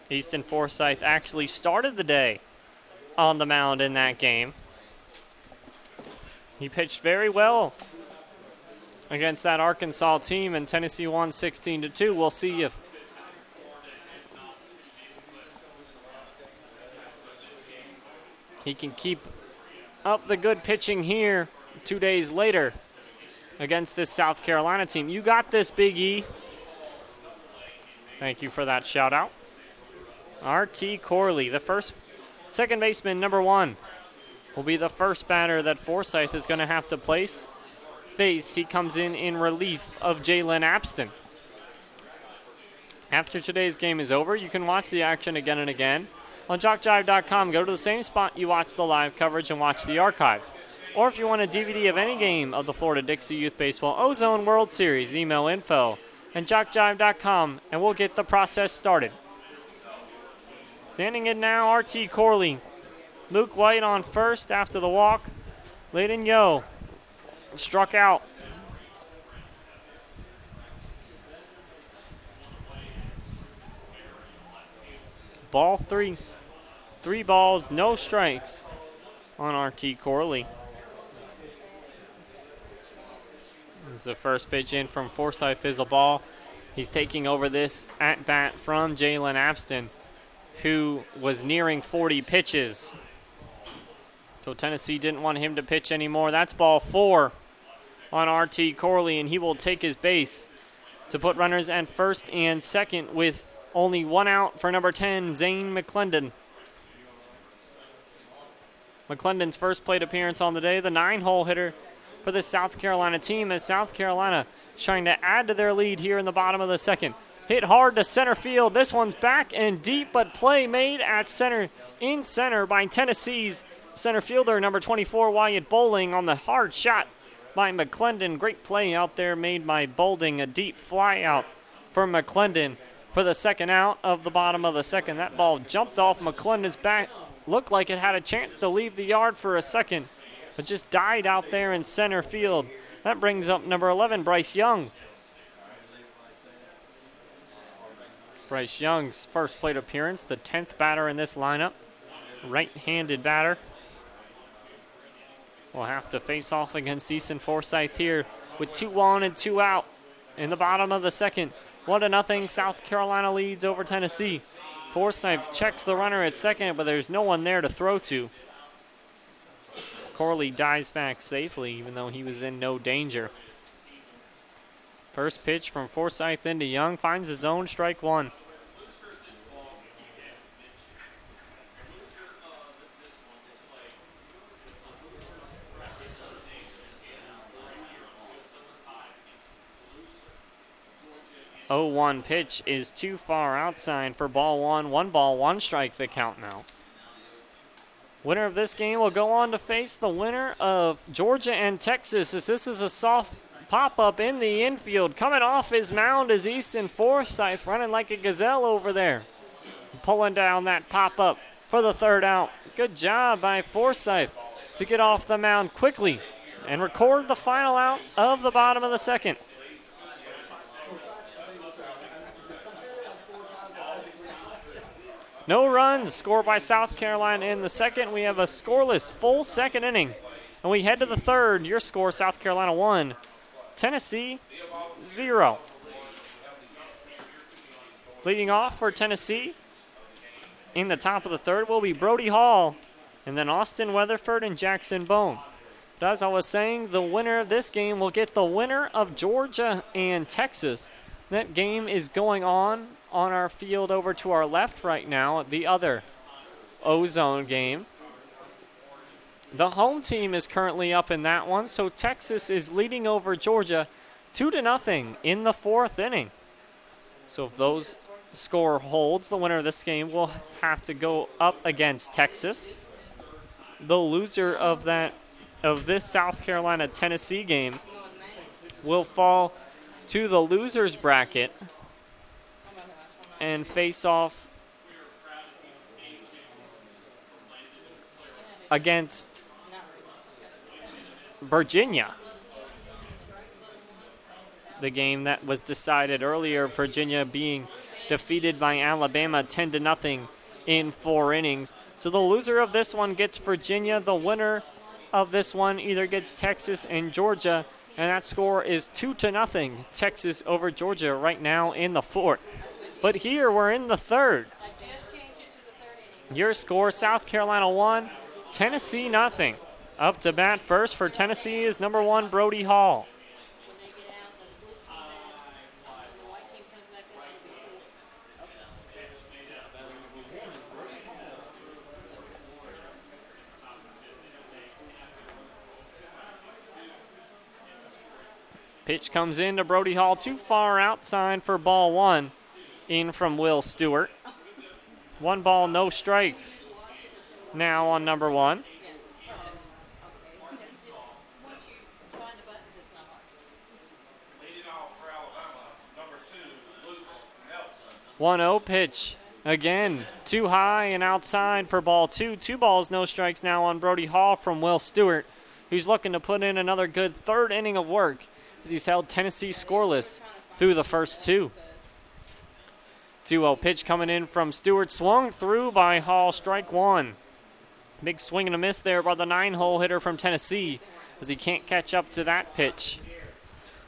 Speaker 1: Easton Forsyth actually started the day on the mound in that game. He pitched very well against that Arkansas team, and Tennessee won 16-2. We'll see if he can keep up the good pitching here 2 days later against this South Carolina team. You got this, Big E. Thank you for that shout out. R.T. Corley, second baseman, number 1, will be the first batter that Forsyth is going to have to face. He comes in relief of Jalen Abston. After today's game is over, you can watch the action again and again on JockJive.com. Go to the same spot you watch the live coverage and watch the archives. Or if you want a DVD of any game of the Florida-Dixie Youth Baseball Ozone World Series, email info@JockJive.com and we'll get the process started. Standing in now, R.T. Corley. Luke White on first after the walk. Layden Yo struck out. Ball 3. 3 balls, no strikes on R.T. Corley. It's the first pitch in from Forsyth is a ball. He's taking over this at-bat from Jalen Abston, who was nearing 40 pitches. So Tennessee didn't want him to pitch anymore. That's ball 4 on R.T. Corley, and he will take his base to put runners at first and second with only 1 out for number 10, Zane McClendon. McClendon's first plate appearance on the day, the 9-hole hitter for the South Carolina team, as South Carolina trying to add to their lead here in the bottom of the second. Hit hard to center field. This one's back and deep, but play made at center, in center by Tennessee's center fielder, number 24, Wyatt Bowling, on the hard shot by McClendon. Great play out there made by Bowling, a deep fly out for McClendon for the second out of the bottom of the second. That ball jumped off McClendon's back. Looked like it had a chance to leave the yard for a second, but just died out there in center field. That brings up number 11, Bryce Young. Bryce Young's first plate appearance, the 10th batter in this lineup. Right-handed batter. Will have to face off against Easton Forsyth here with 2 on and 2 out in the bottom of the second. 1-0, South Carolina leads over Tennessee. Forsyth checks the runner at second, but there's no one there to throw to. Corley dives back safely, even though he was in no danger. First pitch from Forsyth into Young, finds his own, strike 1. Oh, 1 pitch is too far outside for ball 1. 1 ball, 1 strike the count now. Winner of this game will go on to face the winner of Georgia and Texas, as this is a soft pop-up in the infield. Coming off his mound is Easton Forsyth, running like a gazelle over there. Pulling down that pop-up for the 3rd out. Good job by Forsyth to get off the mound quickly and record the final out of the bottom of the second. No runs scored by South Carolina in the second. We have a scoreless full second inning. And we head to the 3rd. Your score, South Carolina 1, Tennessee 0. Leading off for Tennessee in the top of the 3rd will be Brody Hall, and then Austin Weatherford and Jackson Bone. But as I was saying, the winner of this game will get the winner of Georgia and Texas. That game is going on our field over to our left right now, the other Ozone game. The home team is currently up in that one, so Texas is leading over Georgia 2-0 in the 4th inning. So if those score holds, the winner of this game will have to go up against Texas. The loser of this South Carolina-Tennessee game will fall to the losers bracket and face off against Virginia. The game that was decided earlier, Virginia being defeated by Alabama 10-0 in 4 innings. So the loser of this one gets Virginia. The winner of this one either gets Texas and Georgia, and that score is 2-0, Texas over Georgia right now in the 4th. But here we're in the 3rd. Your score, South Carolina 1, Tennessee 0. Up to bat first for Tennessee is number 1, Brody Hall. Pitch comes in to Brody Hall, too far outside for ball one. In from Will Stewart. 1 ball, no strikes. Now on number 1. 1-0 pitch. Again, too high and outside for ball 2. 2 balls, no strikes now on Brody Hall from Will Stewart, who's looking to put in another good 3rd inning of work as he's held Tennessee scoreless through the first 2. 2-0 pitch coming in from Stewart, swung through by Hall, strike 1. Big swing and a miss there by the 9-hole hitter from Tennessee as he can't catch up to that pitch.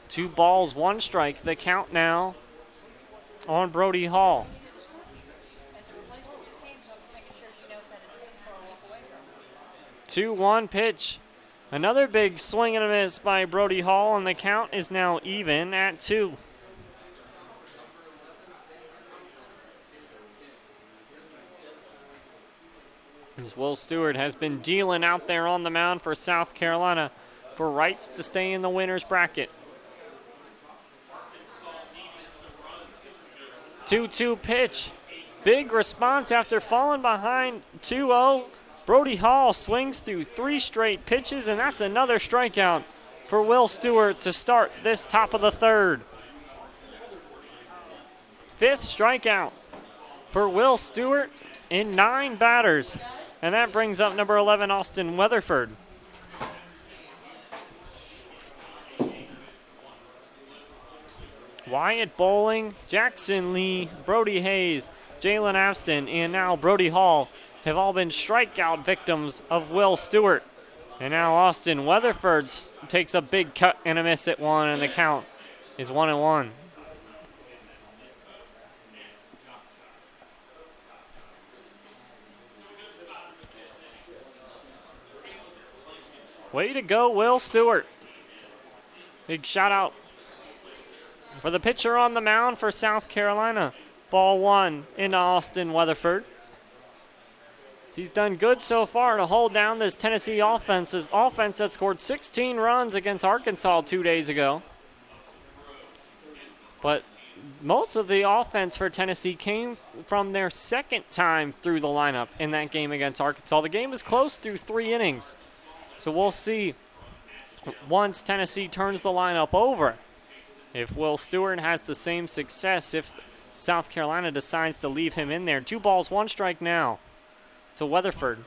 Speaker 1: 2 balls, 1 strike, the count now on Brody Hall. 2-1 pitch. Another big swing and a miss by Brody Hall, and the count is now even at 2. As Will Stewart has been dealing out there on the mound for South Carolina for rights to stay in the winner's bracket. 2-2 pitch. Big response after falling behind 2-0. Brody Hall swings through 3 straight pitches, and that's another strikeout for Will Stewart to start this top of the 3rd. 5th strikeout for Will Stewart in 9 batters, and that brings up number 11, Austin Weatherford. Wyatt Bowling, Jackson Lee, Brody Hayes, Jalen Abston, and now Brody Hall have all been strikeout victims of Will Stewart. And now Austin Weatherford takes a big cut and a miss at 1, and the count is 1-1. Way to go, Will Stewart. Big shout out for the pitcher on the mound for South Carolina. Ball 1 into Austin Weatherford. He's done good so far to hold down this Tennessee offense that scored 16 runs against Arkansas 2 days ago. But most of the offense for Tennessee came from their second time through the lineup in that game against Arkansas. The game was close through 3 innings. So we'll see once Tennessee turns the lineup over if Will Stewart has the same success if South Carolina decides to leave him in there. 2 balls, 1 strike now to Weatherford.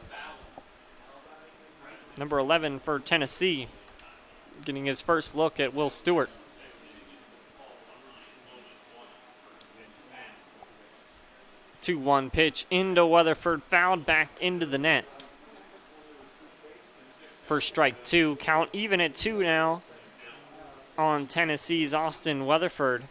Speaker 1: Number 11 for Tennessee, getting his first look at Will Stewart. Two 2-1 pitch into Weatherford, fouled back into the net. For strike 2, count even at 2 now on Tennessee's Austin Weatherford.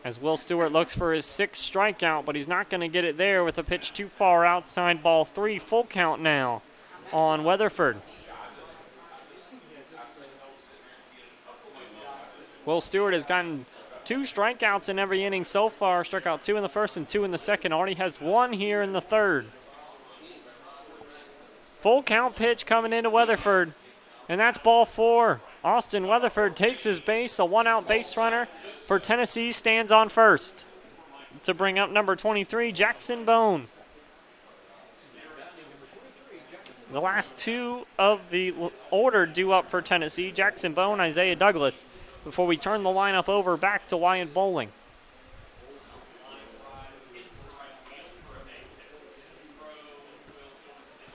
Speaker 1: As Will Stewart looks for his 6th strikeout, but he's not going to get it there with a pitch too far outside, ball 3. Full count now on Weatherford. Will Stewart has gotten 2 strikeouts in every inning so far. Struck out 2 in the first and 2 in the second. Already has 1 here in the 3rd. Full count pitch coming into Weatherford, and that's ball 4. Austin Weatherford takes his base. A 1-out base runner for Tennessee stands on first to bring up number 23, Jackson Bone. The last 2 of the order due up for Tennessee, Jackson Bone, Isaiah Douglas, before we turn the lineup over back to Wyatt Bowling.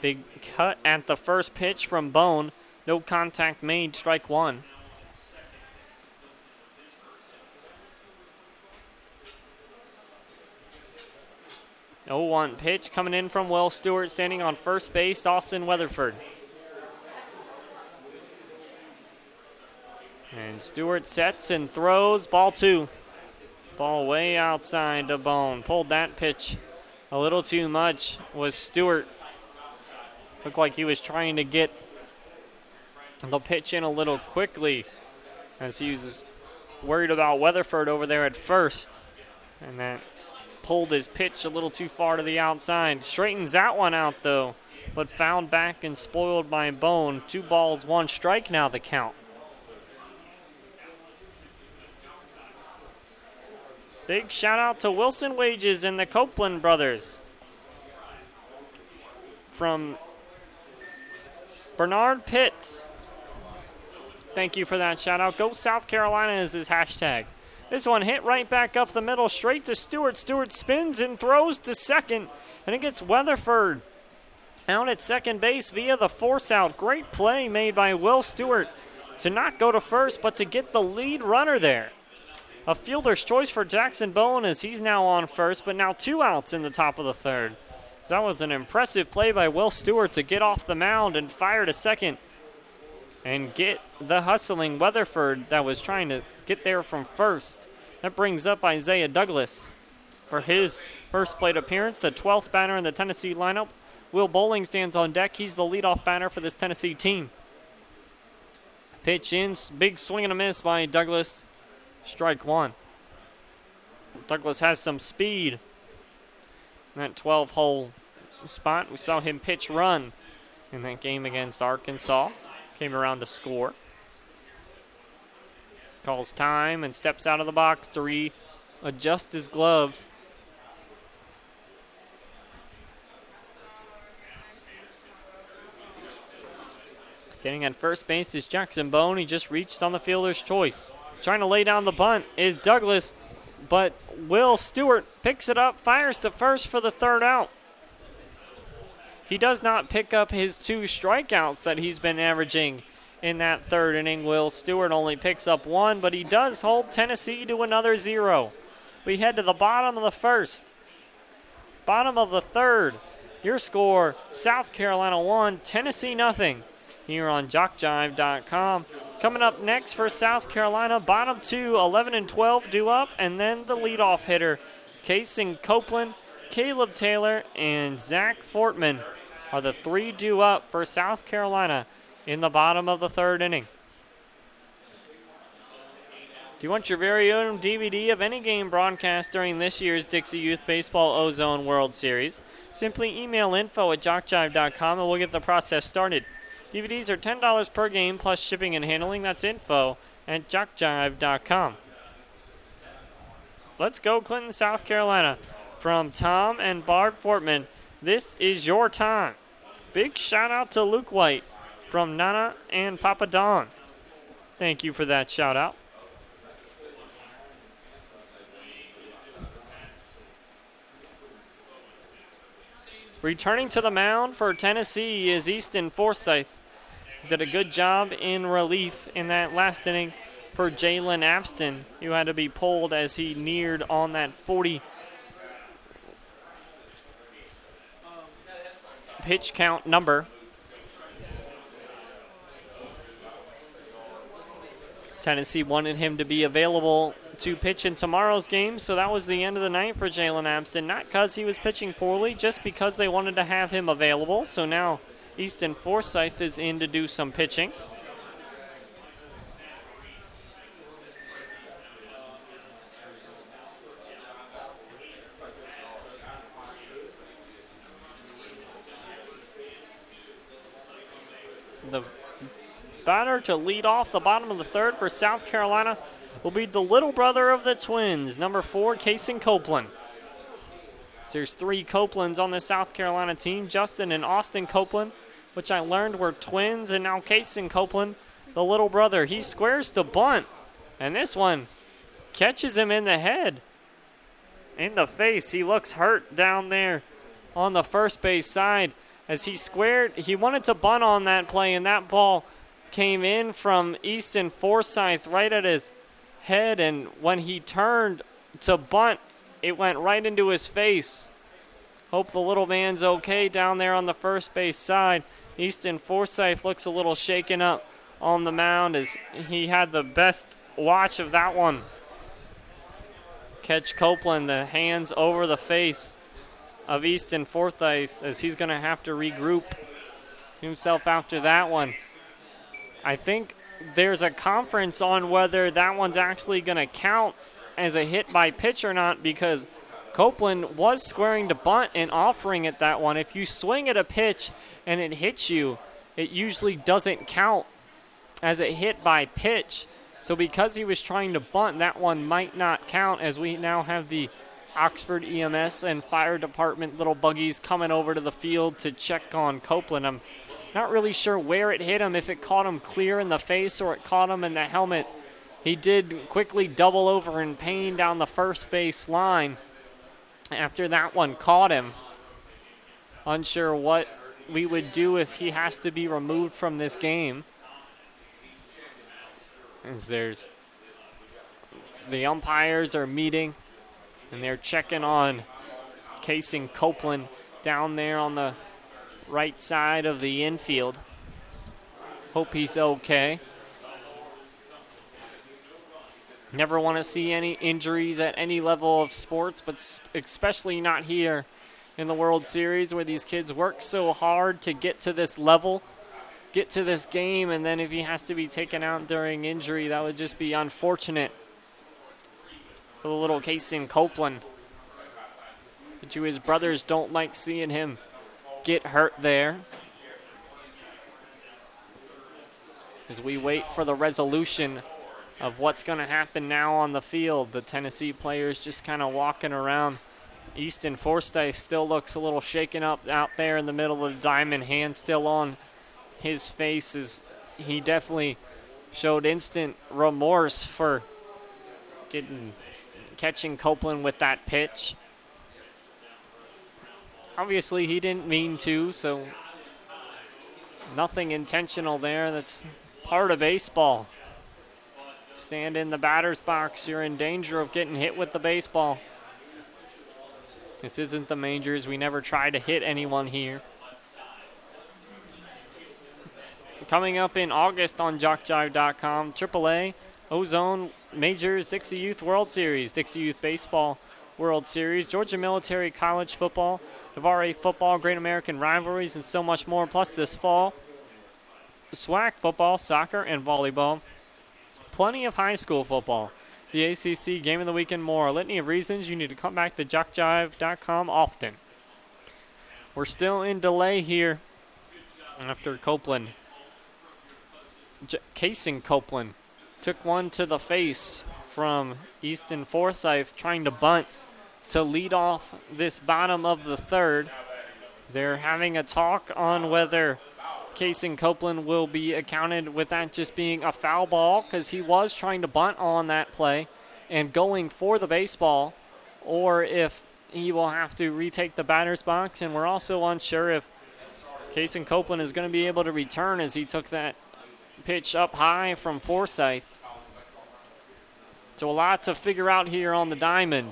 Speaker 1: Big cut at the first pitch from Bone. No contact made, strike 1. Oh, 0-1 pitch coming in from Will Stewart, standing on first base, Austin Weatherford. And Stewart sets and throws, ball 2. Ball way outside to Bone. Pulled that pitch a little too much was Stewart. Looked like he was trying to get the pitch in a little quickly as he was worried about Weatherford over there at first. And that pulled his pitch a little too far to the outside. Straightens that one out, though, but fouled back and spoiled by Bone. 2 balls, 1 strike now the count. Big shout out to Wilson Wages and the Copeland brothers. From Bernard Pitts. Thank you for that shout out. Go South Carolina is his hashtag. This one hit right back up the middle, straight to Stewart. Stewart spins and throws to second, and it gets Weatherford out at second base via the force out. Great play made by Will Stewart to not go to first, but to get the lead runner there. A fielder's choice for Jackson Bone as he's now on first, but now 2 outs in the top of the third. That was an impressive play by Will Stewart to get off the mound and fire to second and get the hustling Weatherford that was trying to get there from first. That brings up Isaiah Douglas for his first plate appearance, the 12th batter in the Tennessee lineup. Will Bowling stands on deck. He's the leadoff batter for this Tennessee team. Pitch in, big swing and a miss by Douglas. Strike 1. Douglas has some speed in that 12-hole spot. We saw him pitch run in that game against Arkansas. Came around to score. Calls time and steps out of the box to readjust his gloves. Standing at first base is Jackson Bone. He just reached on the fielder's choice. Trying to lay down the bunt is Douglas, but Will Stewart picks it up, fires to first for the 3rd out. He does not pick up his 2 strikeouts that he's been averaging in that 3rd inning. Will Stewart only picks up 1, but he does hold Tennessee to another 0. We head to the bottom of the 1st. Bottom of the 3rd. Your score, South Carolina 1, Tennessee nothing. Here on JockJive.com. Coming up next for South Carolina, bottom 2, 11 and 12 due up, and then the leadoff hitter, Kason Copeland, Caleb Taylor, and Zach Fortman are the 3 due up for South Carolina in the bottom of the 3rd inning. Do you want your very own DVD of any game broadcast during this year's Dixie Youth Baseball Ozone World Series? Simply email info@jockjive.com and we'll get the process started. DVDs are $10 per game plus shipping and handling. That's info@jockjive.com. Let's go Clinton, South Carolina. From Tom and Barb Fortman, this is your time. Big shout out to Luke White from Nana and Papa Don. Thank you for that shout out. Returning to the mound for Tennessee is Easton Forsythe. Did a good job in relief in that last inning for Jalen Abston, who had to be pulled as he neared on that 40 pitch count number. Tennessee wanted him to be available to pitch in tomorrow's game, so that was the end of the night for Jalen Abston. Not because he was pitching poorly, just because they wanted to have him available. So now Easton Forsythe is in to do some pitching. The batter to lead off the bottom of the 3rd for South Carolina will be the little brother of the twins, number 4, Kason Copeland. There's 3 Copelands on the South Carolina team, Justin and Austin Copeland, which I learned were twins, and now Kason Copeland, the little brother. He squares to bunt, and this one catches him in the head, in the face. He looks hurt down there on the first base side as he squared. He wanted to bunt on that play, and that ball came in from Easton Forsythe right at his head, and when he turned to bunt, it went right into his face. Hope the little man's okay down there on the first base side. Easton Forsythe looks a little shaken up on the mound as he had the best watch of that one. Catch Copeland, the hands over the face of Easton Forsythe as he's going to have to regroup himself after that one. I think there's a conference on whether that one's actually going to count as a hit by pitch or not, because Copeland was squaring to bunt and offering it that one. If you swing at a pitch and it hits you, it usually doesn't count as a hit by pitch. So because he was trying to bunt, that one might not count, as we now have the Oxford EMS and fire department little buggies coming over to the field to check on Copeland. I'm not really sure where it hit him, if it caught him clear in the face or it caught him in the helmet. He did quickly double over in pain down the first base line after that one caught him. Unsure what we would do if he has to be removed from this game. As there's the umpires are meeting and they're checking on Casey Copeland down there on the right side of the infield. Hope he's okay. Never want to see any injuries at any level of sports, but especially not here in the World Series, where these kids work so hard to get to this level, get to this game, and then if he has to be taken out during injury, that would just be unfortunate for the little Casey Copeland. But his brothers don't like seeing him get hurt there. As we wait for the resolution of what's going to happen now on the field, the Tennessee players just kind of walking around. Easton Forsythe still looks a little shaken up out there in the middle of the diamond, hand still on his face, as he definitely showed instant remorse for catching Copeland with that pitch. Obviously he didn't mean to, so nothing intentional there. That's part of baseball. Stand in the batter's box, you're in danger of getting hit with the baseball. This isn't the majors. We never try to hit anyone here. Coming up in August on JockJive.com, AAA, Ozone, Majors, Dixie Youth World Series, Dixie Youth Baseball World Series, Georgia Military College Football, Navarre Football, Great American Rivalries, and so much more. Plus this fall, SWAC football, soccer, and volleyball. Plenty of high school football. The ACC, Game of the Week, and more. A litany of reasons you need to come back to JockJive.com often. We're still in delay here after Copeland. Casey Copeland took one to the face from Easton Forsythe, trying to bunt to lead off this bottom of the third. They're having a talk on whether Casey Copeland will be accounted with that just being a foul ball, because he was trying to bunt on that play and going for the baseball, or if he will have to retake the batter's box. And we're also unsure if Casey Copeland is going to be able to return, as he took that pitch up high from Forsythe. So a lot to figure out here on the diamond.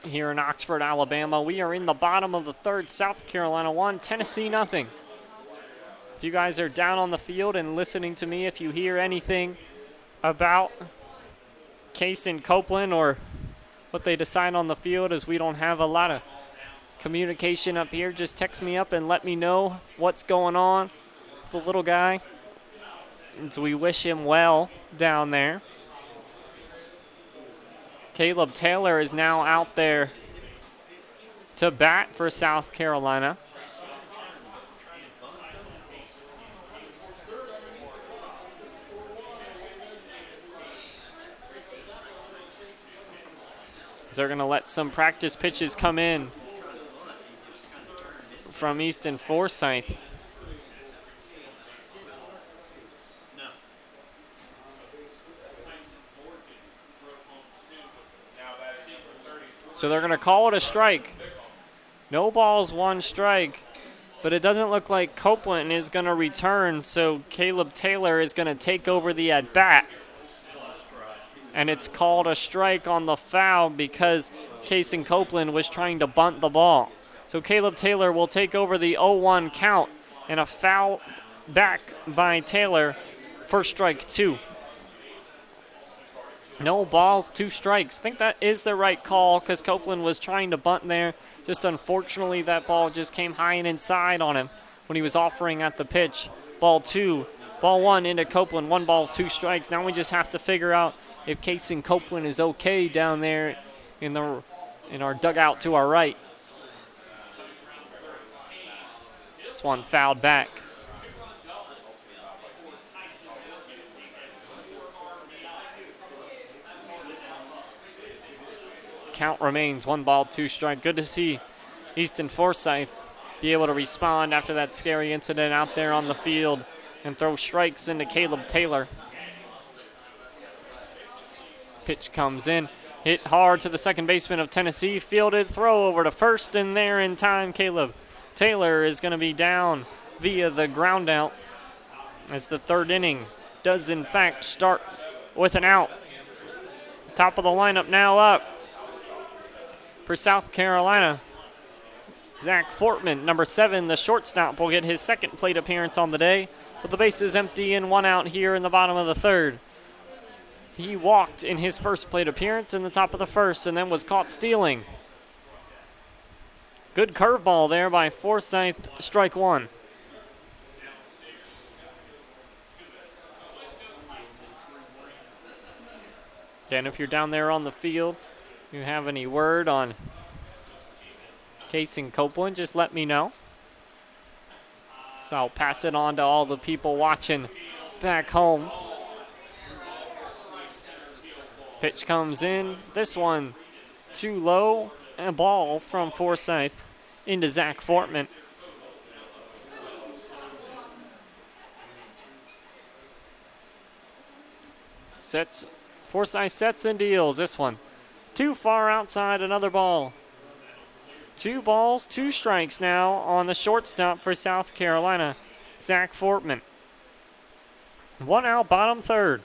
Speaker 1: Here in Oxford, Alabama, we are in the bottom of the third. South Carolina 1, Tennessee nothing. If you guys are down on the field and listening to me, if you hear anything about Casey Copeland or what they decide on the field, as we don't have a lot of communication up here, just text me up and let me know what's going on with the little guy. And so we wish him well down there. Caleb Taylor is now out there to bat for South Carolina. They're going to let some practice pitches come in from Easton Forsythe. So they're going to call it a strike. No balls, one strike. But it doesn't look like Copeland is going to return, so Caleb Taylor is going to take over the at-bat. And it's called a strike on the foul because Casey Copeland was trying to bunt the ball. So Caleb Taylor will take over the 0-1 count, and a foul back by Taylor for strike two. No balls, two strikes. I think that is the right call because Copeland was trying to bunt there. Just unfortunately, that ball just came high and inside on him when he was offering at the pitch. Ball two Ball one into Copeland. 1 ball, 2 strikes. Now we just have to figure out if Casey Copeland is okay down there in our dugout to our right. This one fouled back. Count remains 1 ball, 2 strike. Good to see Easton Forsyth be able to respond after that scary incident out there on the field and throw strikes into Caleb Taylor. Pitch comes in, hit hard to the second baseman of Tennessee, fielded, throw over to first, and there in time, Caleb Taylor is going to be down via the ground out as the third inning does in fact start with an out. Top of the lineup now up for South Carolina. Zach Fortman, number 7, the shortstop, will get his second plate appearance on the day with the bases empty and 1 out here in the bottom of the third. He walked in his first plate appearance in the top of the first and then was caught stealing. Good curveball there by Forsyth, strike 1. Again, if you're down there on the field, you have any word on Casey Copeland, just let me know. So I'll pass it on to all the people watching back home. Pitch comes in. This one too low. And a ball from Forsyth into Zach Fortman. Forsyth sets and deals this one. Too far outside, another ball. 2 balls, 2 strikes now on the shortstop for South Carolina, Zach Fortman. 1 out, bottom third.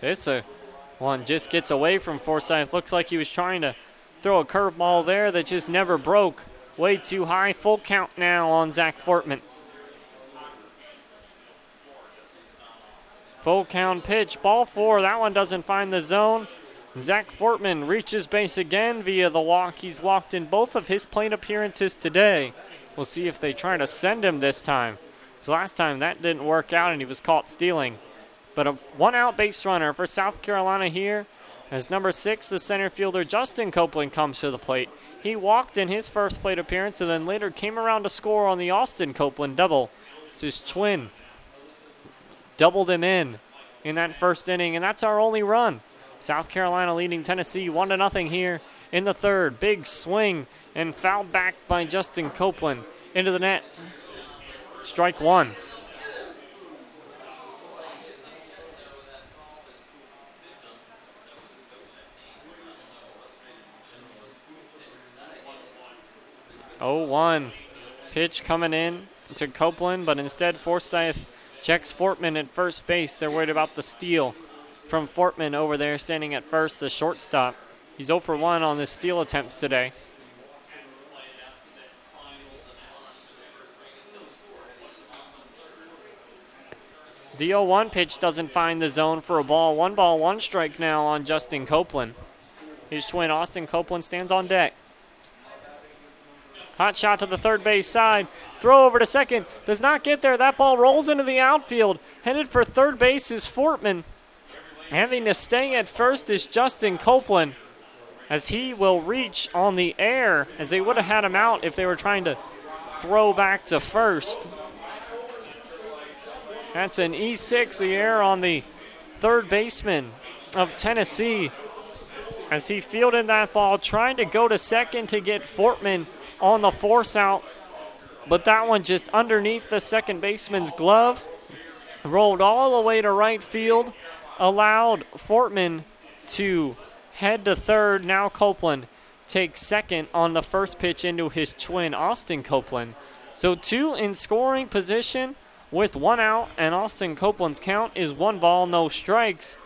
Speaker 1: This one just gets away from Forsyth. Looks like he was trying to throw a curveball there that just never broke. Way too high. Full count now on Zach Fortman. Full count pitch. Ball 4. That one doesn't find the zone. Zach Fortman reaches base again via the walk. He's walked in both of his plate appearances today. We'll see if they try to send him this time. Because last time that didn't work out and he was caught stealing. But a 1 out base runner for South Carolina here as number 6, the center fielder Justin Copeland, comes to the plate. He walked in his first plate appearance and then later came around to score on the Austin Copeland double. It's his twin. Doubled him in that first inning, and that's our only run. South Carolina leading Tennessee 1-0 here in the third. Big swing and fouled back by Justin Copeland into the net. Strike 1. Oh, 1 pitch coming in to Copeland, but instead Forsyth checks Fortman at first base. They're worried about the steal from Fortman over there standing at first, the shortstop. He's 0 for 1 on the steal attempts today. The 0-1 pitch doesn't find the zone for a ball. 1 ball, 1 strike now on Justin Copeland. His twin Austin Copeland stands on deck. Hot shot to the third base side. Throw over to second. Does not get there. That ball rolls into the outfield. Headed for third base is Fortman. Having to stay at first is Justin Copeland, as he will reach on the air, as they would have had him out if they were trying to throw back to first. That's an E6, the air on the third baseman of Tennessee, as he fielded that ball, trying to go to second to get Fortman on the force out, but that one just underneath the second baseman's glove, rolled all the way to right field, allowed Fortman to head to third. Now Copeland takes second on the first pitch into his twin, Austin Copeland. So 2 in scoring position with 1 out, and Austin Copeland's count is 1 ball, no strikes.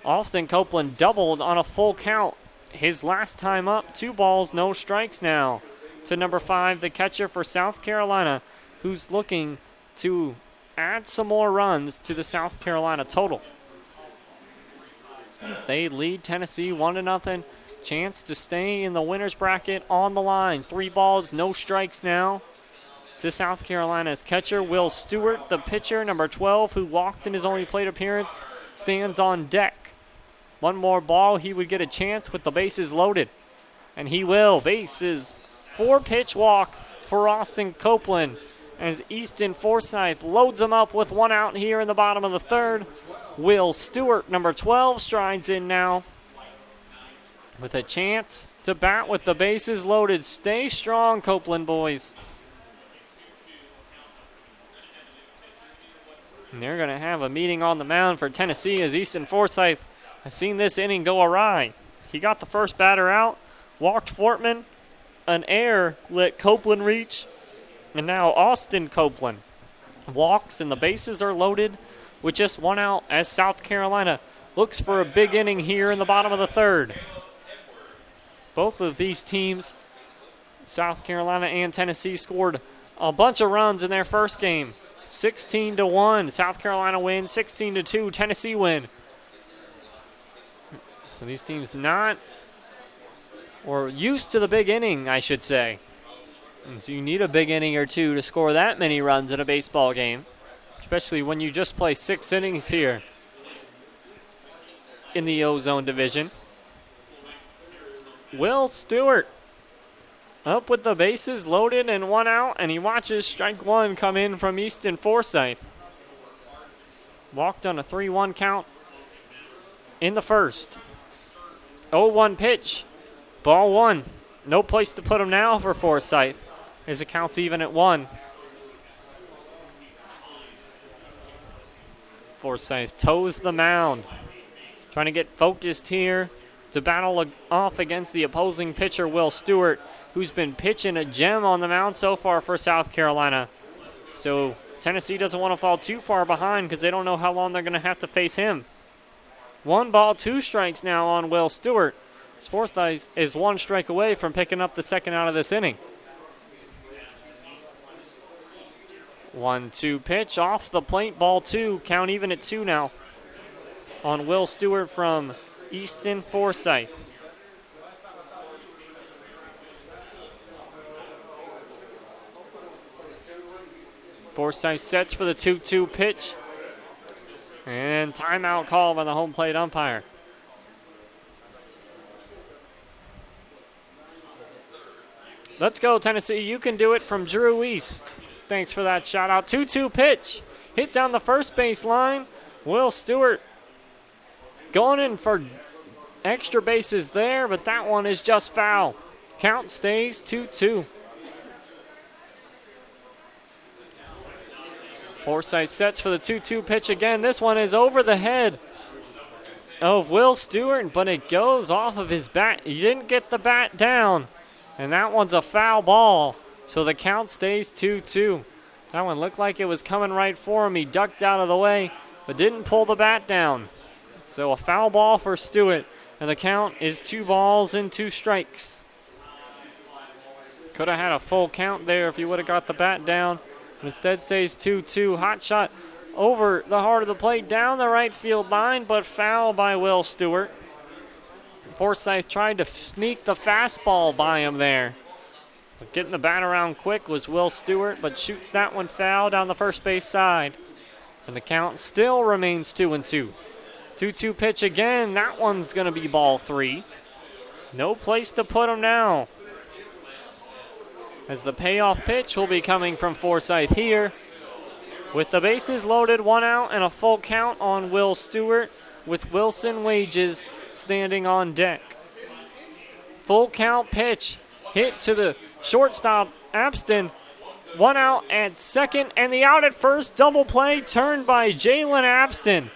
Speaker 1: Austin Copeland doubled on a full count his last time up. 2 balls, no strikes now to number 5, the catcher for South Carolina, who's looking to add some more runs to the South Carolina total. They lead Tennessee 1-0. Chance to stay in the winner's bracket on the line. 3 balls, no strikes now to South Carolina's catcher, Will Stewart. The pitcher, number 12, who walked in his only plate appearance, stands on deck. One more ball, he would get a chance with the bases loaded. And he will. Bases, 4-pitch walk for Austin Copeland as Easton Forsythe loads him up with one out here in the bottom of the third. Will Stewart, number 12, strides in now with a chance to bat with the bases loaded. Stay strong, Copeland boys. And they're going to have a meeting on the mound for Tennessee as Easton Forsythe has seen this inning go awry. He got the first batter out, walked Fortman, an error let Copeland reach, and now Austin Copeland walks and the bases are loaded with just one out as South Carolina looks for a big inning here in the bottom of the third. Both of these teams, South Carolina and Tennessee, scored a bunch of runs in their first game. 16-1, South Carolina win. 16-2, Tennessee win. So these teams not, or used to the big inning, I should say. And so you need a big inning or two to score that many runs in a baseball game, especially when you just play 6 innings here in the Ozone division. Will Stewart up with the bases loaded and one out, and he watches strike one come in from Easton Forsythe. Walked on a 3-1 count in the first. 0-1 pitch. Ball one. No place to put him now for Forsythe as it counts even at 1. Forsythe toes the mound. Trying to get focused here to battle off against the opposing pitcher, Will Stewart, who's been pitching a gem on the mound so far for South Carolina. So Tennessee doesn't want to fall too far behind because they don't know how long they're going to have to face him. 1 ball, 2 strikes now on Will Stewart. Forsythe is 1 strike away from picking up the second out of this inning. 1-2 pitch off the plate, ball 2. Count even at 2 now on Will Stewart from Easton Forsythe. Forsythe sets for the 2-2 pitch. And timeout call by the home plate umpire. Let's go, Tennessee. You can do it from Drew East. Thanks for that shout out. 2-2 pitch. Hit down the first base line. Will Stewart going in for extra bases there, but that one is just foul. Count stays 2-2. Forsythe sets for the 2-2 pitch again. This one is over the head of Will Stewart, but it goes off of his bat. He didn't get the bat down, and that one's a foul ball. So the count stays 2-2. That one looked like it was coming right for him. He ducked out of the way, but didn't pull the bat down. So a foul ball for Stewart, and the count is 2 balls and 2 strikes. Could have had a full count there if he would have got the bat down. Instead stays 2-2. Hot shot over the heart of the plate, down the right field line, but foul by Will Stewart. Forsythe tried to sneak the fastball by him there. But getting the bat around quick was Will Stewart, but shoots that one foul down the first base side. And the count still remains 2-2. 2-2 pitch again. That one's going to be ball 3. No place to put him now, as the payoff pitch will be coming from Forsythe here. With the bases loaded, 1 out and a full count on Will Stewart, with Wilson Wages standing on deck. Full count pitch hit to the shortstop, Abston. 1 out at second, and the out at first. Double play turned by Jalen Abston.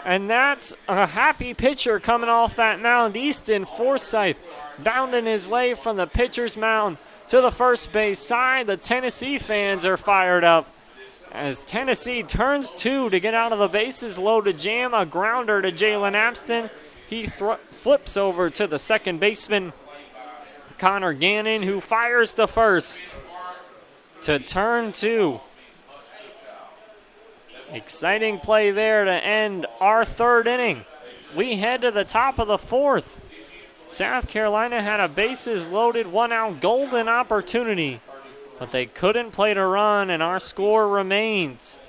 Speaker 1: And that's a happy pitcher coming off that mound. Easton Forsythe bounding his way from the pitcher's mound to the first base side. The Tennessee fans are fired up as Tennessee turns 2 to get out of the bases loaded jam. A grounder to Jalen Abston. He flips over to the second baseman, Connor Gannon, who fires to first to turn 2. Exciting play there to end our third inning. We head to the top of the 4th. South Carolina had a bases loaded 1 out golden opportunity but they couldn't play to run, and our score remains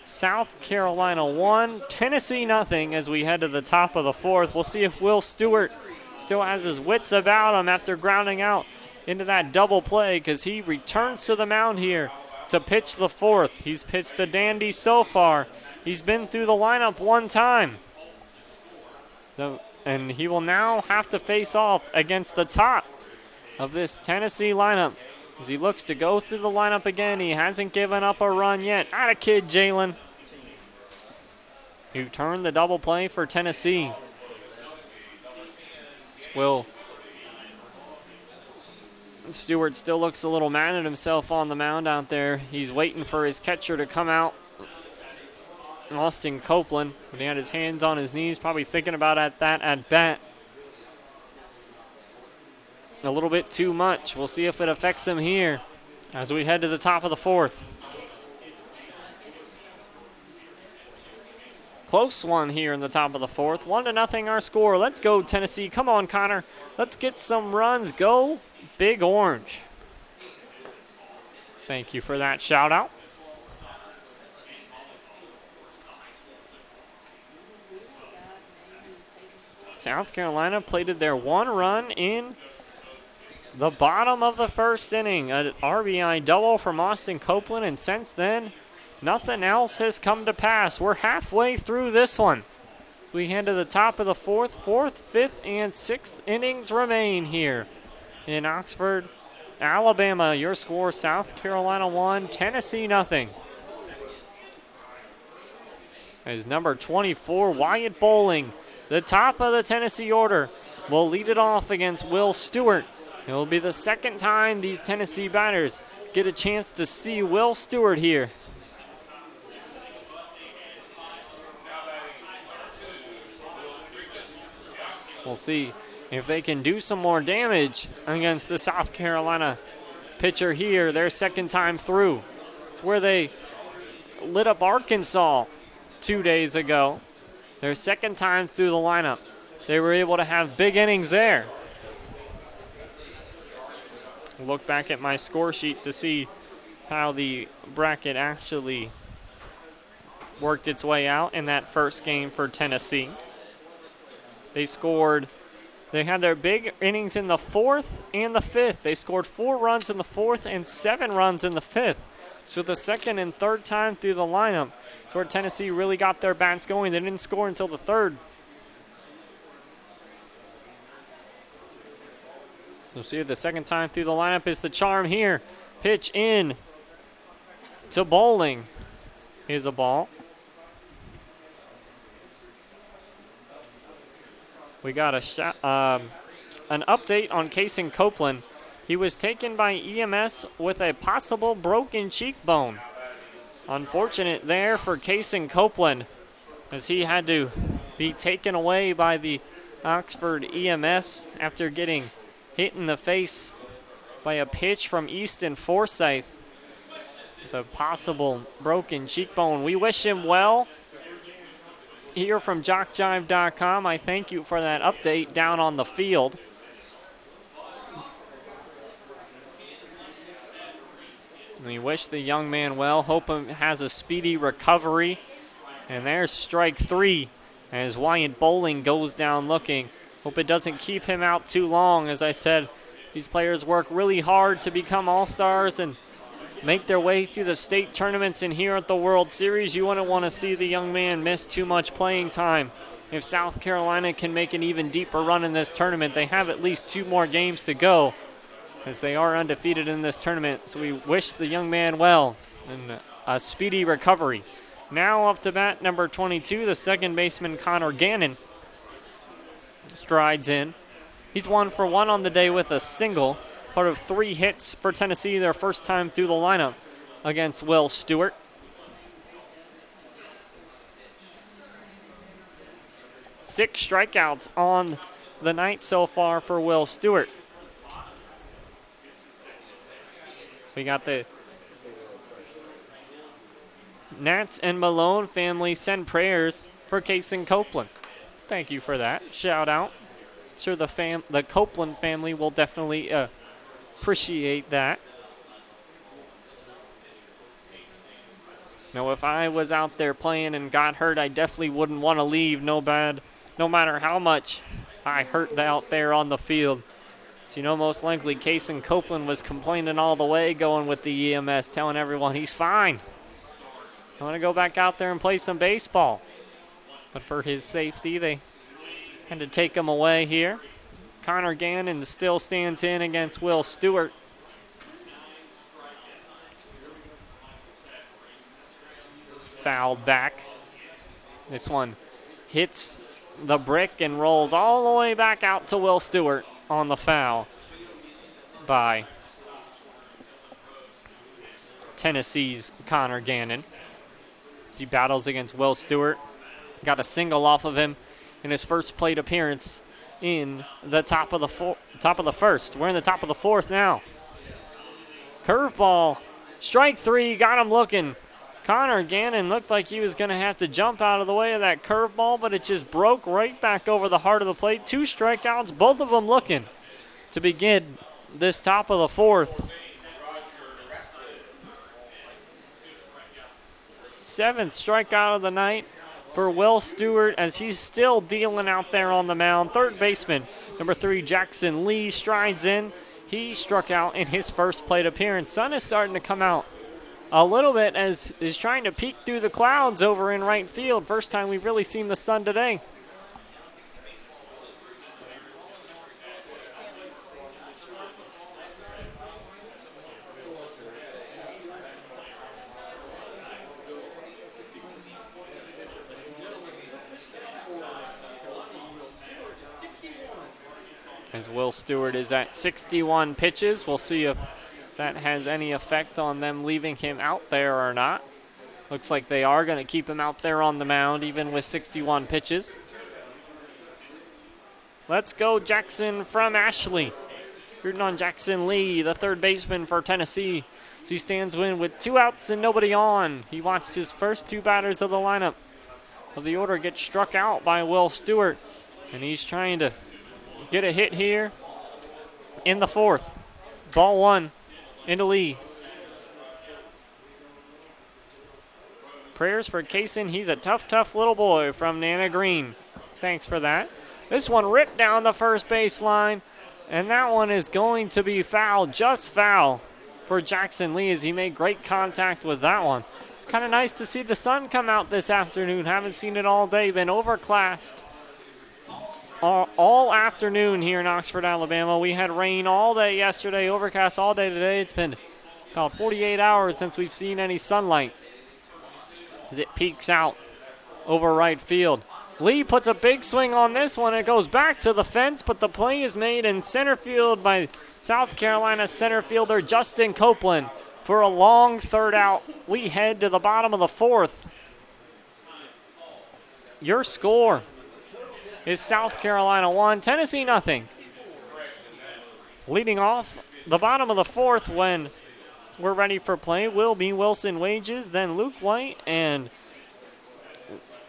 Speaker 1: South Carolina 1, Tennessee nothing as we head to the top of the fourth. We'll see if Will Stewart still has his wits about him after grounding out into that double play, because he returns to the mound here to pitch the fourth. He's pitched a dandy so far. He's been through the lineup one time. And he will now have to face off against the top of this Tennessee lineup as he looks to go through the lineup again. He hasn't given up a run yet. Atta kid, Jalen, who turned the double play for Tennessee. Will Stewart still looks a little mad at himself on the mound out there. He's waiting for his catcher to come out, Austin Copeland, when he had his hands on his knees, probably thinking about that at bat a little bit too much. We'll see if it affects him here as we head to the top of the fourth. Close one here in the top of the fourth. 1-0 our score. Let's go, Tennessee. Come on, Connor. Let's get some runs. Go Big Orange. Thank you for that shout out. South Carolina plated their one run in the bottom of the first inning. An RBI double from Austin Copeland, and since then, nothing else has come to pass. We're halfway through this one. We head to the top of the fourth, fifth, and sixth innings remain here in Oxford, Alabama. Your score, South Carolina 1, Tennessee nothing. As number 24, Wyatt Bowling, the top of the Tennessee order, will lead it off against Will Stewart. It will be the second time these Tennessee batters get a chance to see Will Stewart here. We'll see if they can do some more damage against the South Carolina pitcher here. Their second time through. It's where they lit up Arkansas 2 days ago. Their second time through the lineup. They were able to have big innings there. Look back at my score sheet to see how the bracket actually worked its way out in that first game for Tennessee. They had their big innings in the fourth and the fifth. They scored 4 runs in the fourth and 7 runs in the fifth. So the second and third time through the lineup, it's where Tennessee really got their bats going. They didn't score until the third. You'll see the second time through the lineup is the charm here. Pitch in to Bowling is a ball. We got an update on Kason Copeland. He was taken by EMS with a possible broken cheekbone. Unfortunate there for Kason Copeland, as he had to be taken away by the Oxford EMS after getting hit in the face by a pitch from Easton Forsyth with a possible broken cheekbone. We wish him well. Here from JockJive.com, I thank you for that update down on the field. We wish the young man well. Hope he has a speedy recovery. And there's strike 3 as Wyatt Bowling goes down looking. Hope it doesn't keep him out too long. As I said, these players work really hard to become all-stars and make their way through the state tournaments, and here at the World Series, you wouldn't want to see the young man miss too much playing time. If South Carolina can make an even deeper run in this tournament, they have at least 2 more games to go, as they are undefeated in this tournament. So we wish the young man well and a speedy recovery. Now up to bat, number 22, the second baseman Connor Gannon strides in. He's 1 for 1 on the day with a single. Part of 3 hits for Tennessee, their first time through the lineup against Will Stewart. Six strikeouts on the night so far for Will Stewart. We got the Nats and Malone family send prayers for Kason Copeland. Thank you for that. Shout out. Sure, the Copeland family will definitely appreciate that. Now, if I was out there playing and got hurt, I definitely wouldn't want to leave no matter how much I hurt out there on the field. So, most likely Kason Copeland was complaining all the way, going with the EMS, telling everyone he's fine. I want to go back out there and play some baseball. But for his safety, they had to take him away here. Connor Gannon still stands in against Will Stewart. Fouled back. This one hits the brick and rolls all the way back out to Will Stewart on the foul by Tennessee's Connor Gannon. As he battles against Will Stewart. Got a single off of him in his first plate appearance in the top of the first. We're in the top of the fourth now. Curveball, strike three, got him looking. Connor Gannon looked like he was going to have to jump out of the way of that curveball, but it just broke right back over the heart of the plate. 2 strikeouts, both of them looking to begin this top of the fourth. 7th strikeout of the night for Will Stewart as he's still dealing out there on the mound. Third baseman, number 3, Jackson Lee, strides in. He struck out in his first plate appearance. Sun is starting to come out a little bit as is trying to peek through the clouds over in right field. First time we've really seen the sun today. As Will Stewart is at 61 pitches. We'll see if that has any effect on them leaving him out there or not. Looks like they are going to keep him out there on the mound even with 61 pitches. Let's go Jackson from Ashley. Rooting on Jackson Lee, the third baseman for Tennessee. As he stands in with 2 outs and nobody on. He watched his first 2 batters of the lineup of the order get struck out by Will Stewart. And he's trying to get a hit here in the fourth. Ball 1 into Lee. Prayers for Kason. He's a tough little boy from Nana Green. Thanks for that. This one ripped down the first baseline, and that one is going to be foul, just foul for Jackson Lee as he made great contact with that one. It's kind of nice to see the sun come out this afternoon. Haven't seen it all day. Been overcast all afternoon here in Oxford, Alabama. We had rain all day yesterday, overcast all day today. It's been about 48 hours since we've seen any sunlight as it peeks out over right field. Lee puts a big swing on this one. It goes back to the fence, but the play is made in center field by South Carolina center fielder Justin Copeland for a long third out. We head to the bottom of the fourth. Your score is South Carolina 1, Tennessee nothing. Leading off the bottom of the fourth when we're ready for play will be Wilson Wages, then Luke White and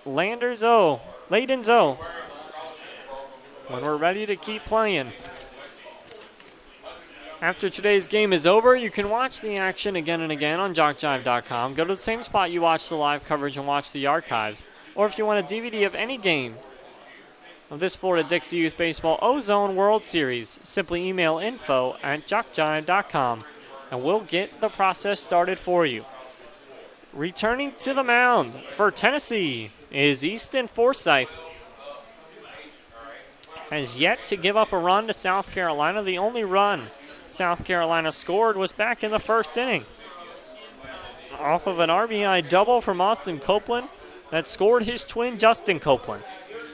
Speaker 1: Layden Zoe. When we're ready to keep playing. After today's game is over, you can watch the action again and again on JockJive.com. Go to the same spot you watch the live coverage and watch the archives. Or if you want a DVD of any game of this Florida-Dixie Youth Baseball Ozone World Series, simply email info@jockjive.com and we'll get the process started for you. Returning to the mound for Tennessee is Easton Forsythe. Has yet to give up a run to South Carolina. The only run South Carolina scored was back in the first inning, off of an RBI double from Austin Copeland that scored his twin Justin Copeland.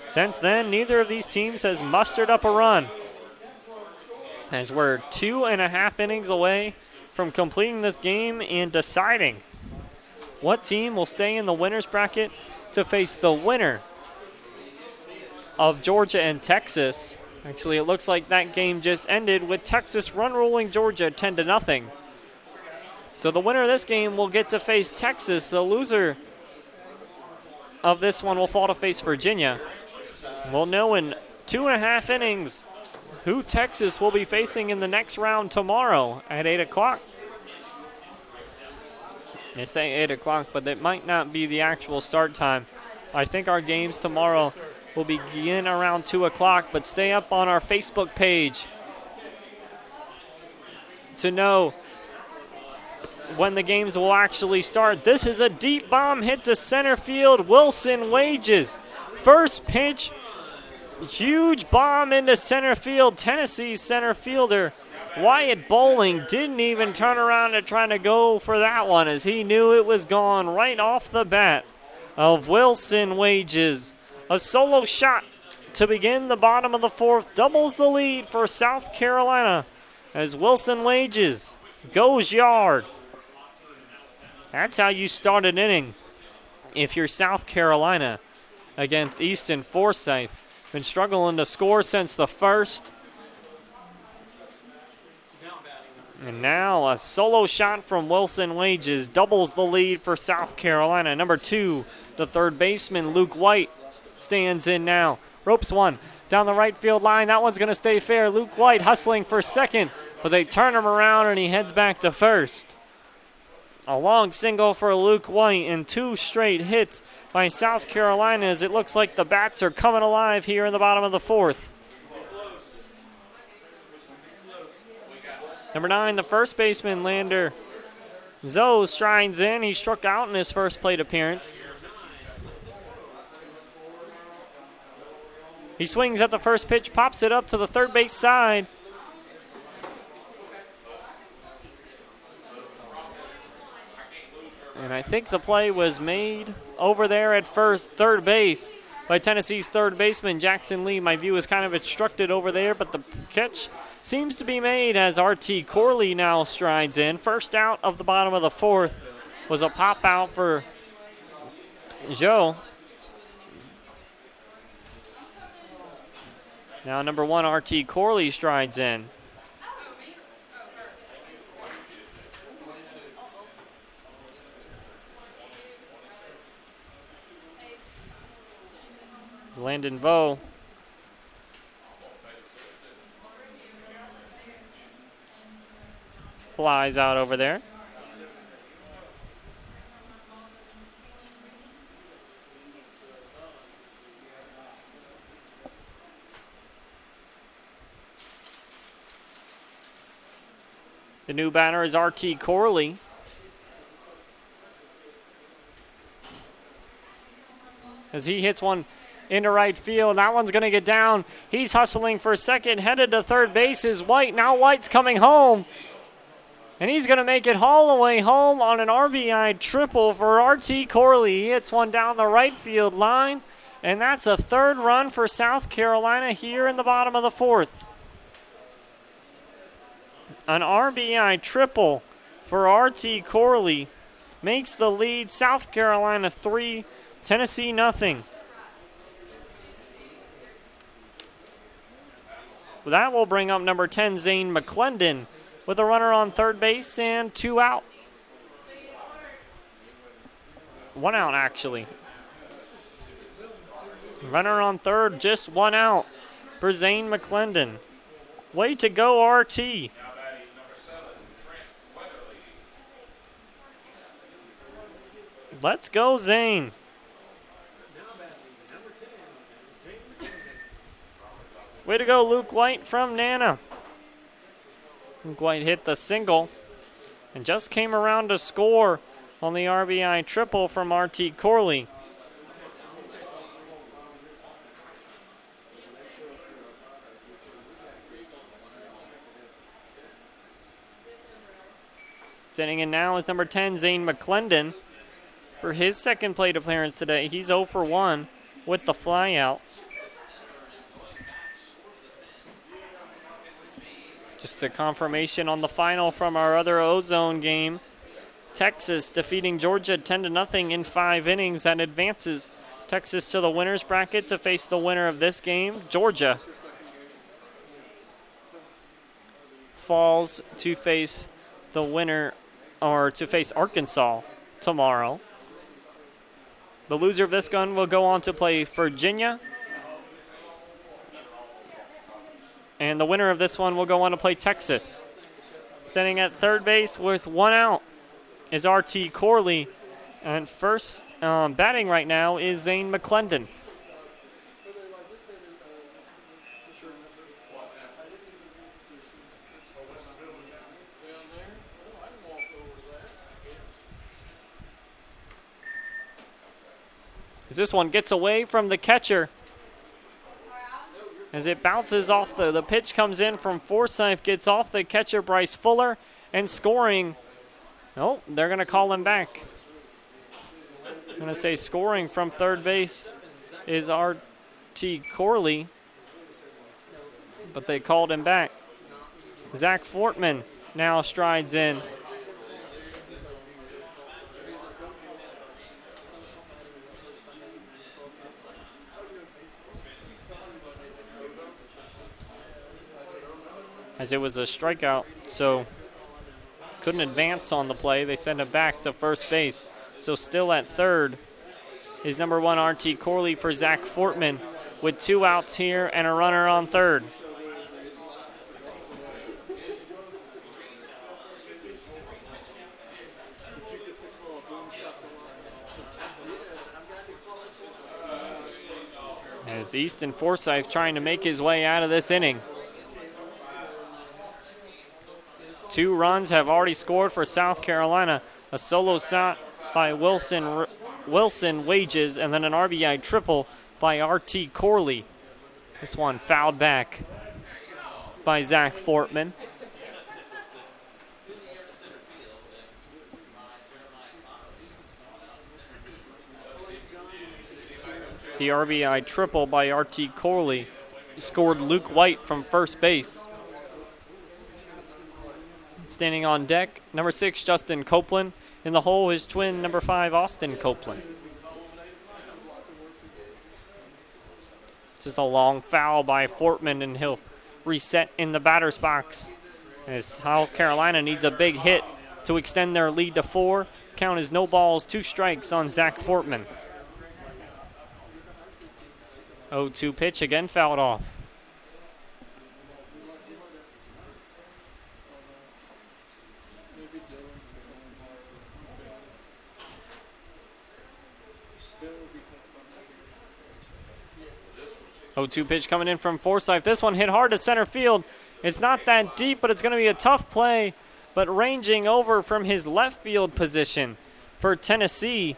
Speaker 1: Since then, neither of these teams has mustered up a run, as we're 2.5 innings away from completing this game and deciding what team will stay in the winner's bracket to face the winner of Georgia and Texas. Actually, it looks like that game just ended with Texas run-ruling Georgia 10-0. So the winner of this game will get to face Texas. The loser of this one will fall to face Virginia. We'll know in 2.5 innings who Texas will be facing in the next round tomorrow at 8 o'clock. They say 8 o'clock, but it might not be the actual start time. I think our games tomorrow will begin around 2 o'clock, but stay up on our Facebook page to know when the games will actually start. This is a deep bomb hit to center field. Wilson Wages. First pitch, huge bomb into center field. Tennessee's center fielder, Wyatt Bowling, didn't even turn around to try to go for that one as he knew it was gone right off the bat of Wilson Wages. A solo shot to begin the bottom of the fourth doubles the lead for South Carolina as Wilson Wages goes yard. That's how you start an inning if you're South Carolina against Easton Forsyth. Been struggling to score since the first. And now a solo shot from Wilson Wages doubles the lead for South Carolina. Number 2, the third baseman, Luke White, stands in now. Ropes one down the right field line. That one's going to stay fair. Luke White hustling for second, but they turn him around and he heads back to first. A long single for Luke White and 2 straight hits by South Carolina as it looks like the bats are coming alive here in the bottom of the fourth. Number 9, the first baseman, Lander Zoe, strides in. He struck out in his first plate appearance. He swings at the first pitch, pops it up to the third base side. And I think the play was made over there at third base by Tennessee's third baseman, Jackson Lee. My view is kind of obstructed over there, but the catch seems to be made as R.T. Corley now strides in. First out of the bottom of the fourth was a pop out for Joe. Now number 1, R.T. Corley strides in. Landon Vo flies out over there. The new batter is R.T. Corley. As he hits one into right field. That one's going to get down. He's hustling for second. Headed to third base is White. Now White's coming home. And he's going to make it all the way home on an RBI triple for R.T. Corley. He hits one down the right field line. And that's a third run for South Carolina here in the bottom of the fourth. An RBI triple for R.T. Corley makes the lead South Carolina 3, Tennessee nothing. That will bring up number 10, Zane McClendon, with a runner on third base and 2 out. 1 out, actually. Runner on third, just 1 out for Zane McClendon. Way to go, RT. Let's go, Zane. Way to go, Luke White from Nana. Luke White hit the single and just came around to score on the RBI triple from R.T. Corley. Sitting in now is number 10, Zane McClendon. For his second plate appearance today, he's 0 for 1 with the flyout. Just a confirmation on the final from our other Ozone game. Texas defeating Georgia 10-0 in 5 innings. That advances Texas to the winner's bracket to face the winner of this game. Georgia falls to face the winner, or to face Arkansas tomorrow. The loser of this gun will go on to play Virginia. And the winner of this one will go on to play Texas. Sitting at third base with 1 out is R.T. Corley. And first batting right now is Zane McClendon. As this one gets away from the catcher. As it bounces off, the pitch comes in from Forsyth, gets off the catcher Bryce Fuller, and scoring. Oh, they're going to call him back. I'm going to say scoring from third base is R.T. Corley, but they called him back. Zach Fortman now strides in. As it was a strikeout, so couldn't advance on the play. They send it back to first base. So still at third is number 1 R.T. Corley for Zach Fortman with 2 outs here and a runner on third. As Easton Forsyth trying to make his way out of this inning. 2 runs have already scored for South Carolina. A solo shot by Wilson Wages, and then an RBI triple by R.T. Corley. This one fouled back by Zach Fortman. The RBI triple by R.T. Corley scored Luke White from first base. Standing on deck, number 6, Justin Copeland. In the hole, his twin, number 5, Austin Copeland. Just a long foul by Fortman, and he'll reset in the batter's box. As South Carolina needs a big hit to extend their lead to 4. Count is no balls, 2 strikes on Zach Fortman. 0-2 pitch, again fouled off. Oh, 2 pitch coming in from Forsyth. This one hit hard to center field. It's not that deep, but it's going to be a tough play. But ranging over from his left field position for Tennessee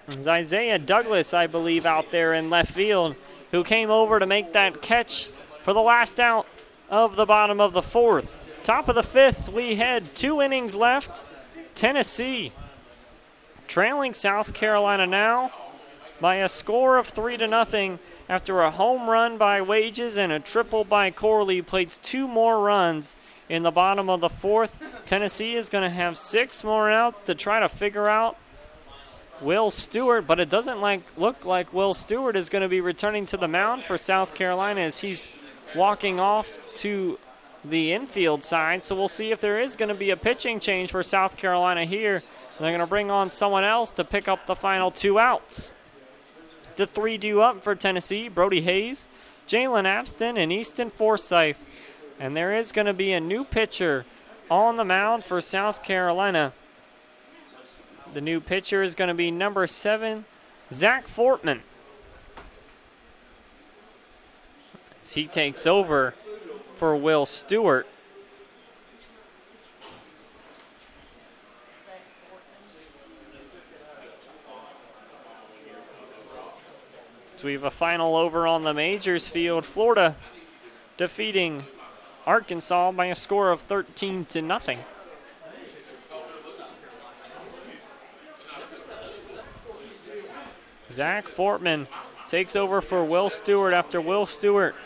Speaker 1: is Isaiah Douglas, I believe, out there in left field, who came over to make that catch for the last out of the bottom of the 4th. Top of the 5th, we had 2 innings left. Tennessee trailing South Carolina now by a score of 3-0 after a home run by Wages and a triple by Corley. Plays 2 more runs in the bottom of the 4th. Tennessee is going to have 6 more outs to try to figure out Will Stewart, but it doesn't look like Will Stewart is going to be returning to the mound for South Carolina as he's walking off to the infield side. So we'll see if there is going to be a pitching change for South Carolina here. They're going to bring on someone else to pick up the final 2 outs. The 3 due up for Tennessee: Brody Hayes, Jalen Abston, and Easton Forsyth. And there is going to be a new pitcher on the mound for South Carolina. The new pitcher is going to be number 7, Zach Fortman, as he takes over for Will Stewart. So we have a final over on the Majors field. Florida defeating Arkansas by a score of 13-0. Zach Fortman takes over for Will Stewart after Will Stewart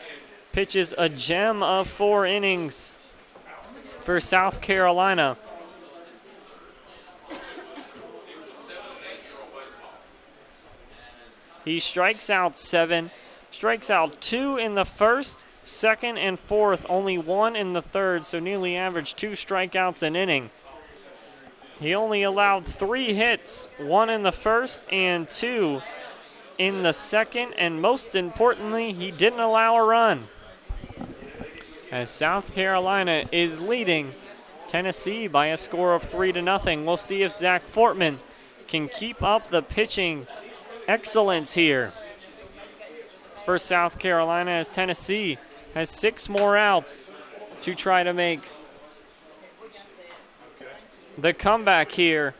Speaker 1: pitches a gem of 4 innings for South Carolina. He strikes out 7, strikes out 2 in the 1st, 2nd, and 4th, only 1 in the 3rd, so nearly averaged 2 strikeouts an inning. He only allowed 3 hits, 1 in the 1st and 2 in the 2nd, and most importantly, he didn't allow a run. As South Carolina is leading Tennessee by a score of 3-0. We'll see if Zach Fortman can keep up the pitching excellence here for South Carolina, as Tennessee has 6 more outs to try to make the comeback here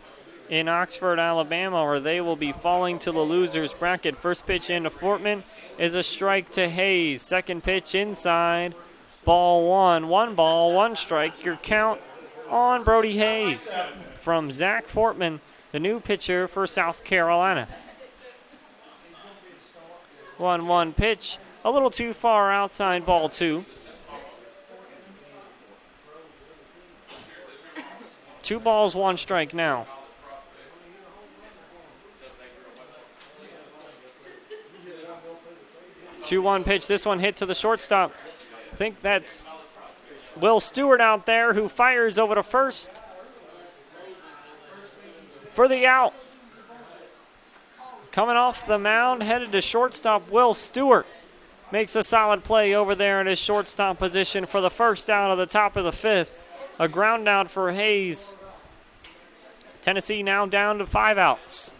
Speaker 1: in Oxford, Alabama, where they will be falling to the losers bracket. First pitch into Fortman is a strike to Hayes. Second pitch inside, ball 1. 1 ball, 1 strike. Your count on Brody Hayes from Zach Fortman, the new pitcher for South Carolina. 1-1 pitch, a little too far outside, ball 2. 2 balls, 1 strike now. Two-one pitch. This one hit to the shortstop. I think that's Will Stewart out there, who fires over to first for the out. Coming off the mound, headed to shortstop, Will Stewart makes a solid play over there in his shortstop position for the first out of the top of the 5th. A ground out for Hayes. Tennessee now down to 5 outs.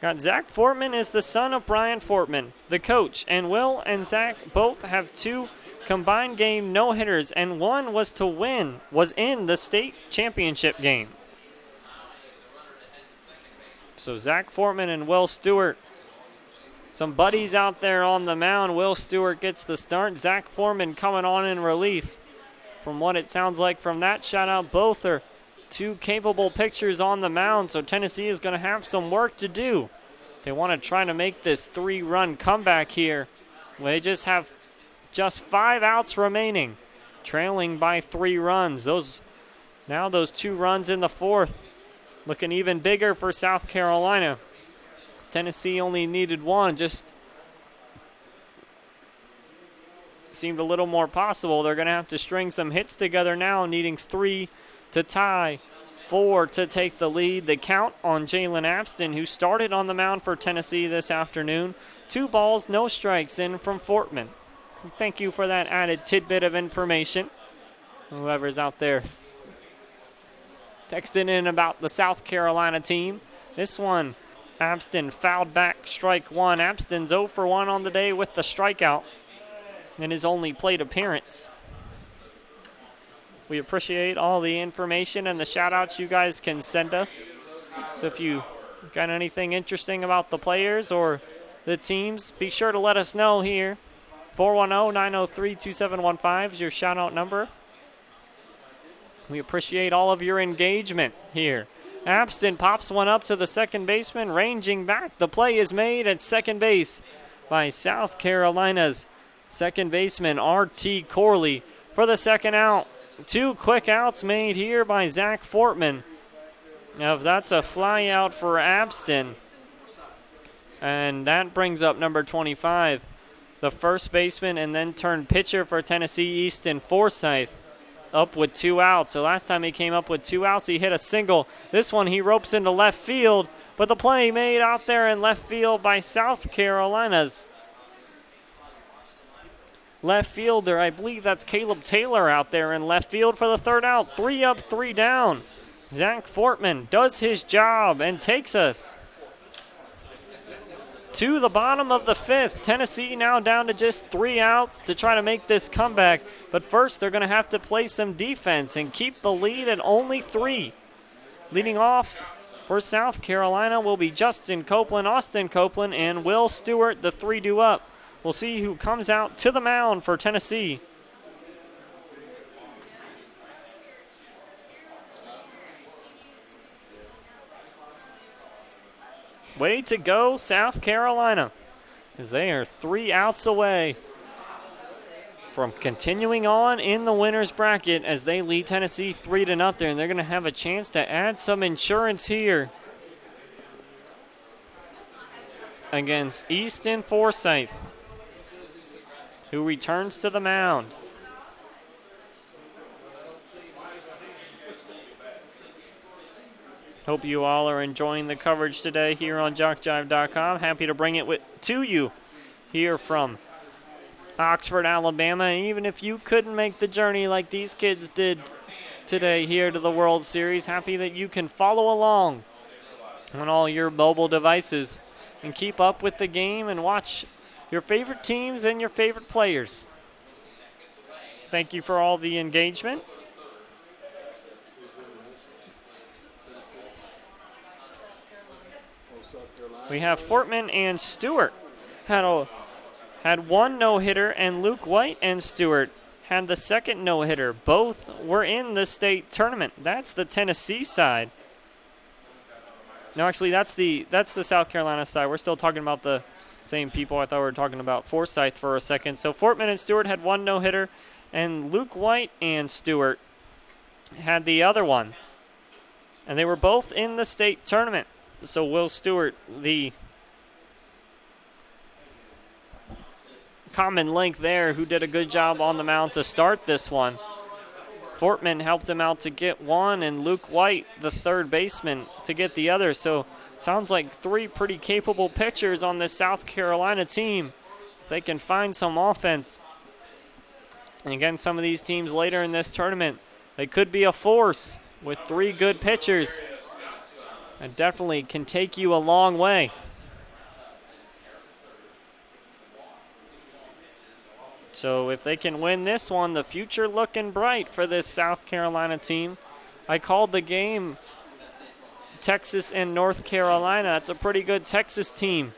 Speaker 1: Got Zach Fortman is the son of Brian Fortman, the coach, and Will and Zach both have 2 combined game no-hitters, and one was in the state championship game. So Zach Fortman and Will Stewart, some buddies out there on the mound. Will Stewart gets the start. Zach Fortman coming on in relief. From what it sounds like from that shutout, both are 2 capable pitchers on the mound, so Tennessee is going to have some work to do. They want to try to make this 3-run comeback here. They just have 5 outs remaining, trailing by 3 runs. Those 2 runs in the 4th looking even bigger for South Carolina. Tennessee only needed 1, just seemed a little more possible. They're going to have to string some hits together now, needing 3 to tie, 4 to take the lead. The count on Jalen Abston, who started on the mound for Tennessee this afternoon. 2 balls, no strikes in from Fortman. Thank you for that added tidbit of information. Whoever's out there texting in about the South Carolina team. This one, Abston fouled back, strike 1. Abston's 0 for 1 on the day with the strikeout in his only plate appearance. We appreciate all the information and the shout-outs you guys can send us. So if you got anything interesting about the players or the teams, be sure to let us know here. 410-903-2715 is your shout-out number. We appreciate all of your engagement here. Abston pops one up to the second baseman, ranging back. The play is made at second base by South Carolina's second baseman, R.T. Corley, for the second out. 2 quick outs made here by Zach Fortman. Now, that's a fly out for Abston. And that brings up number 25, the first baseman and then turned pitcher for Tennessee, Easton Forsyth, up with 2 outs. So last time he came up with 2 outs, he hit a single. This one he ropes into left field, but the play made out there in left field by South Carolina's left fielder. I believe that's Caleb Taylor out there in left field for the third out. 3 up, 3 down. Zach Fortman does his job and takes us to the bottom of the 5th. Tennessee now down to just 3 outs to try to make this comeback. But first, they're going to have to play some defense and keep the lead at only 3. Leading off for South Carolina will be Justin Copeland, Austin Copeland, and Will Stewart, the 3-2 up. We'll see who comes out to the mound for Tennessee. Way to go, South Carolina, as they are 3 outs away from continuing on in the winner's bracket as they lead Tennessee 3-0. And they're going to have a chance to add some insurance here against Easton Forsyth, who returns to the mound. Hope you all are enjoying the coverage today here on JockJive.com. Happy to bring it to you here from Oxford, Alabama. And even if you couldn't make the journey like these kids did today here to the World Series, happy that you can follow along on all your mobile devices and keep up with the game and watch your favorite teams and your favorite players. Thank you for all the engagement. We have Fortman and Stewart had one no-hitter, and Luke White and Stewart had the second no-hitter. Both were in the state tournament. That's the Tennessee side. No, actually, that's the South Carolina side. We're still talking about the same people. I thought we were talking about Forsyth for a second. So Fortman and Stewart had one no-hitter, and Luke White and Stewart had the other one. And they were both in the state tournament. So Will Stewart, the common link there, who did a good job on the mound to start this one. Fortman helped him out to get one, and Luke White, the third baseman, to get the other. So sounds like three pretty capable pitchers on this South Carolina team. If they can find some offense. And again, some of these teams later in this tournament, they could be a force with three good pitchers. And definitely can take you a long way. So if they can win this one, the future looking bright for this South Carolina team. I called the game Texas and North Carolina. That's a pretty good Texas team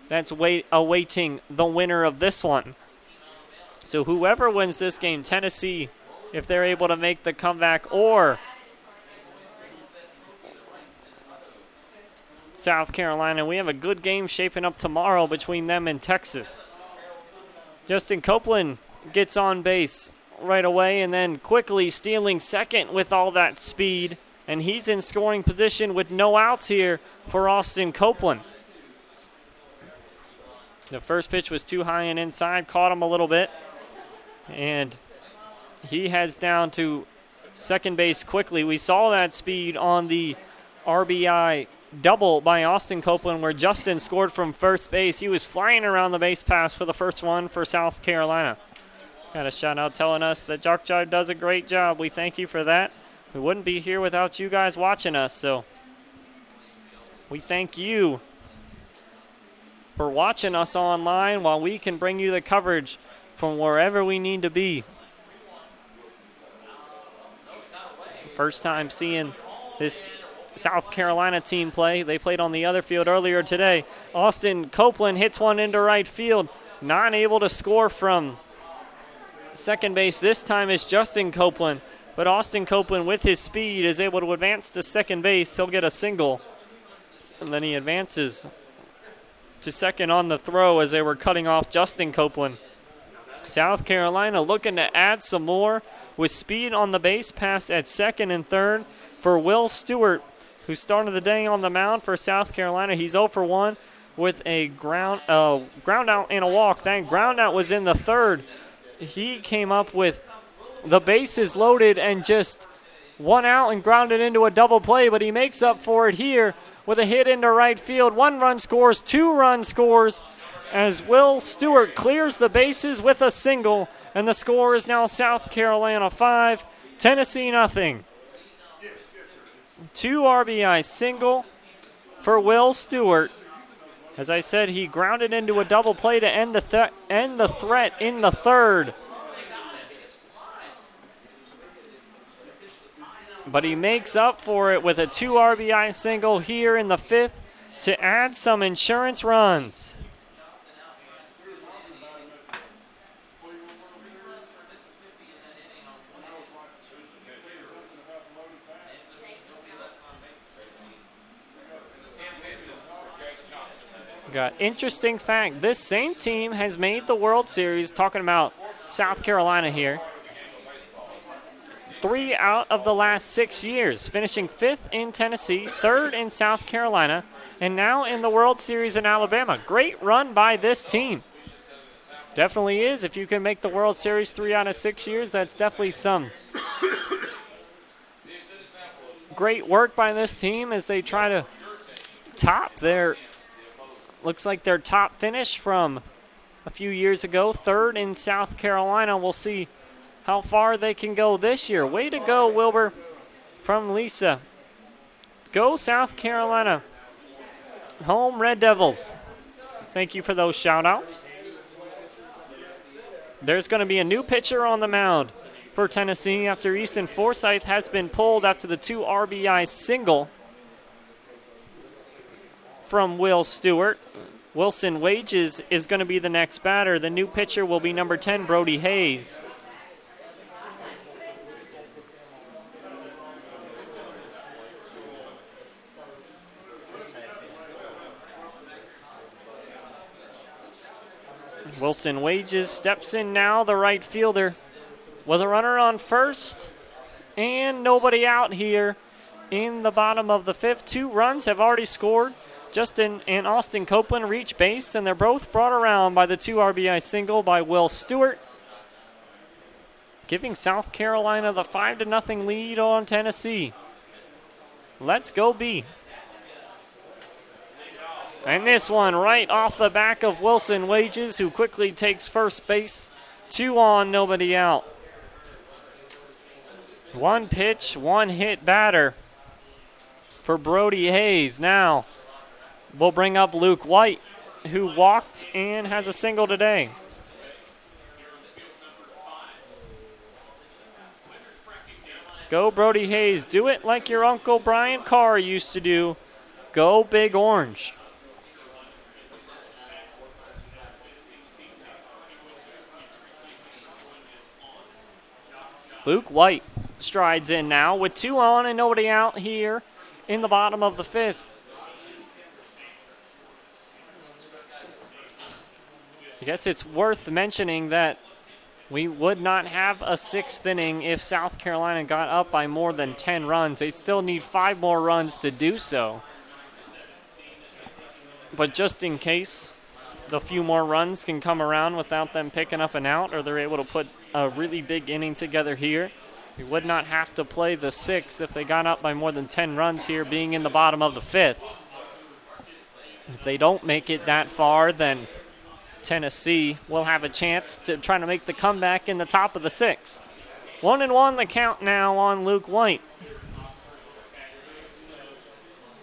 Speaker 1: that's awaiting the winner of this one. So whoever wins this game, Tennessee, if they're able to make the comeback, or South Carolina, we have a good game shaping up tomorrow between them and Texas. Justin Copeland gets on base right away and then quickly stealing second with all that speed. And he's in scoring position with no outs here for Austin Copeland. The first pitch was too high and inside, caught him a little bit. And he heads down to second base quickly. We saw that speed on the RBI double by Austin Copeland where Justin scored from first base. He was flying around the base pass for the first one for South Carolina. Got a shout out telling us that JockJive does a great job. We thank you for that. We wouldn't be here without you guys watching us, so we thank you for watching us online while we can bring you the coverage from wherever we need to be. First time seeing this South Carolina team play. They played on the other field earlier today. Austin Copeland hits one into right field. Not able to score from second base. This time it's Justin Copeland. But Austin Copeland, with his speed, is able to advance to second base. He'll get a single. And then he advances to second on the throw as they were cutting off Justin Copeland. South Carolina looking to add some more with speed on the base pass at second and third for Will Stewart, who started the day on the mound for South Carolina. He's 0 for 1 with a ground out and a walk. That ground out was in the third. He came up with the bases loaded and just one out and grounded into a double play, but he makes up for it here with a hit into right field. 1 run scores, 2 run scores as Will Stewart clears the bases with a single, and the score is now South Carolina 5, Tennessee nothing. 2 RBI single for Will Stewart. As I said, he grounded into a double play to end the threat in the third. But he makes up for it with a 2 RBI single here in the fifth to add some insurance runs. Got interesting fact. This same team has made the World Series, talking about South Carolina here, 3 out of the last 6 years, finishing 5th in Tennessee, 3rd in South Carolina, and now in the World Series in Alabama. Great run by this team. Definitely is. If you can make the World Series 3 out of 6 years, that's definitely some great work by this team as they try to top their, looks like their top finish from a few years ago, third in South Carolina. We'll see how far they can go this year. Way to go, Wilbur, from Lisa. Go South Carolina. Home Red Devils. Thank you for those shout-outs. There's going to be a new pitcher on the mound for Tennessee after Easton Forsythe has been pulled after the 2 RBI single from Will Stewart. Wilson Wages is going to be the next batter. The new pitcher will be number 10, Brody Hayes. Wilson Wages steps in now, the right fielder, with a runner on first and nobody out here in the bottom of the 5th. 2 runs have already scored. Justin and Austin Copeland reach base, and they're both brought around by the 2 RBI single by Will Stewart, giving South Carolina the 5-0 lead on Tennessee. Let's go B. And this one right off the back of Wilson Wages, who quickly takes first base. 2 on, nobody out. 1 pitch, 1 hit batter for Brody Hayes. Now we'll bring up Luke White, who walked and has a single today. Go Brody Hayes. Do it like your Uncle Brian Carr used to do. Go Big Orange. Luke White strides in now with 2 on and nobody out here in the bottom of the 5th. I guess it's worth mentioning that we would not have a 6th inning if South Carolina got up by more than 10 runs. They still need 5 more runs to do so. But just in case the few more runs can come around without them picking up an out, or they're able to put a really big inning together here, we would not have to play the 6th if they got up by more than 10 runs here, being in the bottom of the 5th. If they don't make it that far, then Tennessee will have a chance to try to make the comeback in the top of the 6th. 1-1 the count now on Luke White.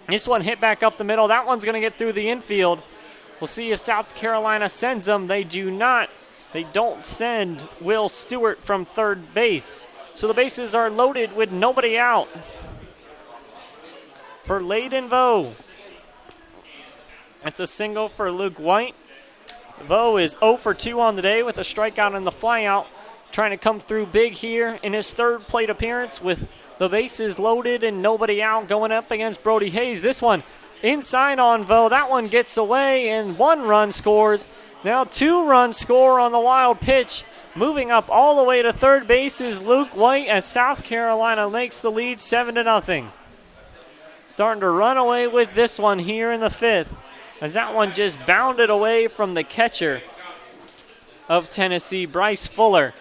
Speaker 1: This one hit back up the middle. That one's going to get through the infield. We'll see if South Carolina sends them. They do not. They don't send Will Stewart from third base. So the bases are loaded with nobody out for Layden Vo. That's a single for Luke White. Vo is 0 for 2 on the day with a strikeout and the flyout, trying to come through big here in his 3rd plate appearance with the bases loaded and nobody out, going up against Brody Hayes. This one inside on Vo. That one gets away and 1 run scores. Now 2 runs score on the wild pitch. Moving up all the way to third base is Luke White as South Carolina makes the lead 7-0. Starting to run away with this one here in the 5th, as that one just bounded away from the catcher of Tennessee, Bryce Fuller,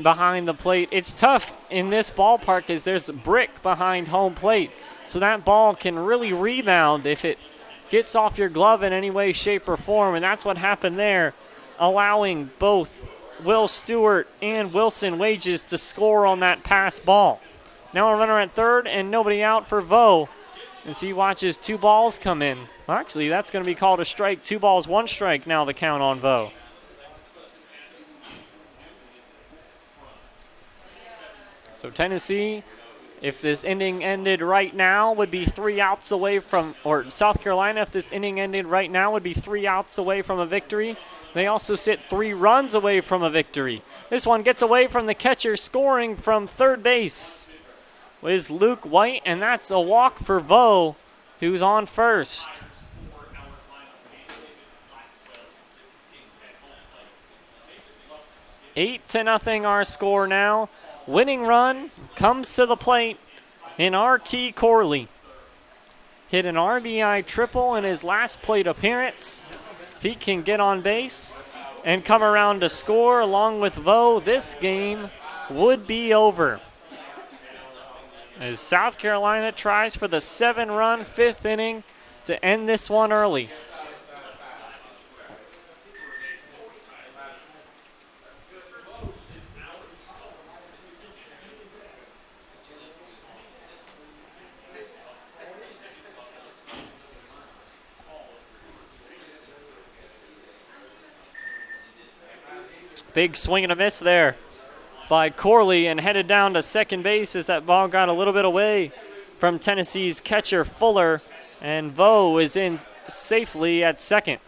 Speaker 1: behind the plate. It's tough in this ballpark as there's a brick behind home plate, so that ball can really rebound if it gets off your glove in any way, shape, or form, and that's what happened there, allowing both Will Stewart and Wilson Wages to score on that pass ball. Now a runner at third and nobody out for Vo as he watches 2 balls come in. Actually, that's going to be called a strike. 2 balls, 1 strike now the count on Vo. So Tennessee, if this inning ended right now, would be 3 outs away from, or South Carolina, if this inning ended right now, would be 3 outs away from a victory. They also sit 3 runs away from a victory. This one gets away from the catcher, scoring from third base is Luke White, and that's a walk for Vo, who's on first. Eight to nothing our score now. Winning run comes to the plate in R.T. Corley. Hit an RBI triple in his last plate appearance. If he can get on base and come around to score along with Vo, this game would be over, as South Carolina tries for the 7-run 5th inning to end this one early. Big swing and a miss there by Corley, and headed down to second base as that ball got a little bit away from Tennessee's catcher Fuller, and Vo is in safely at second.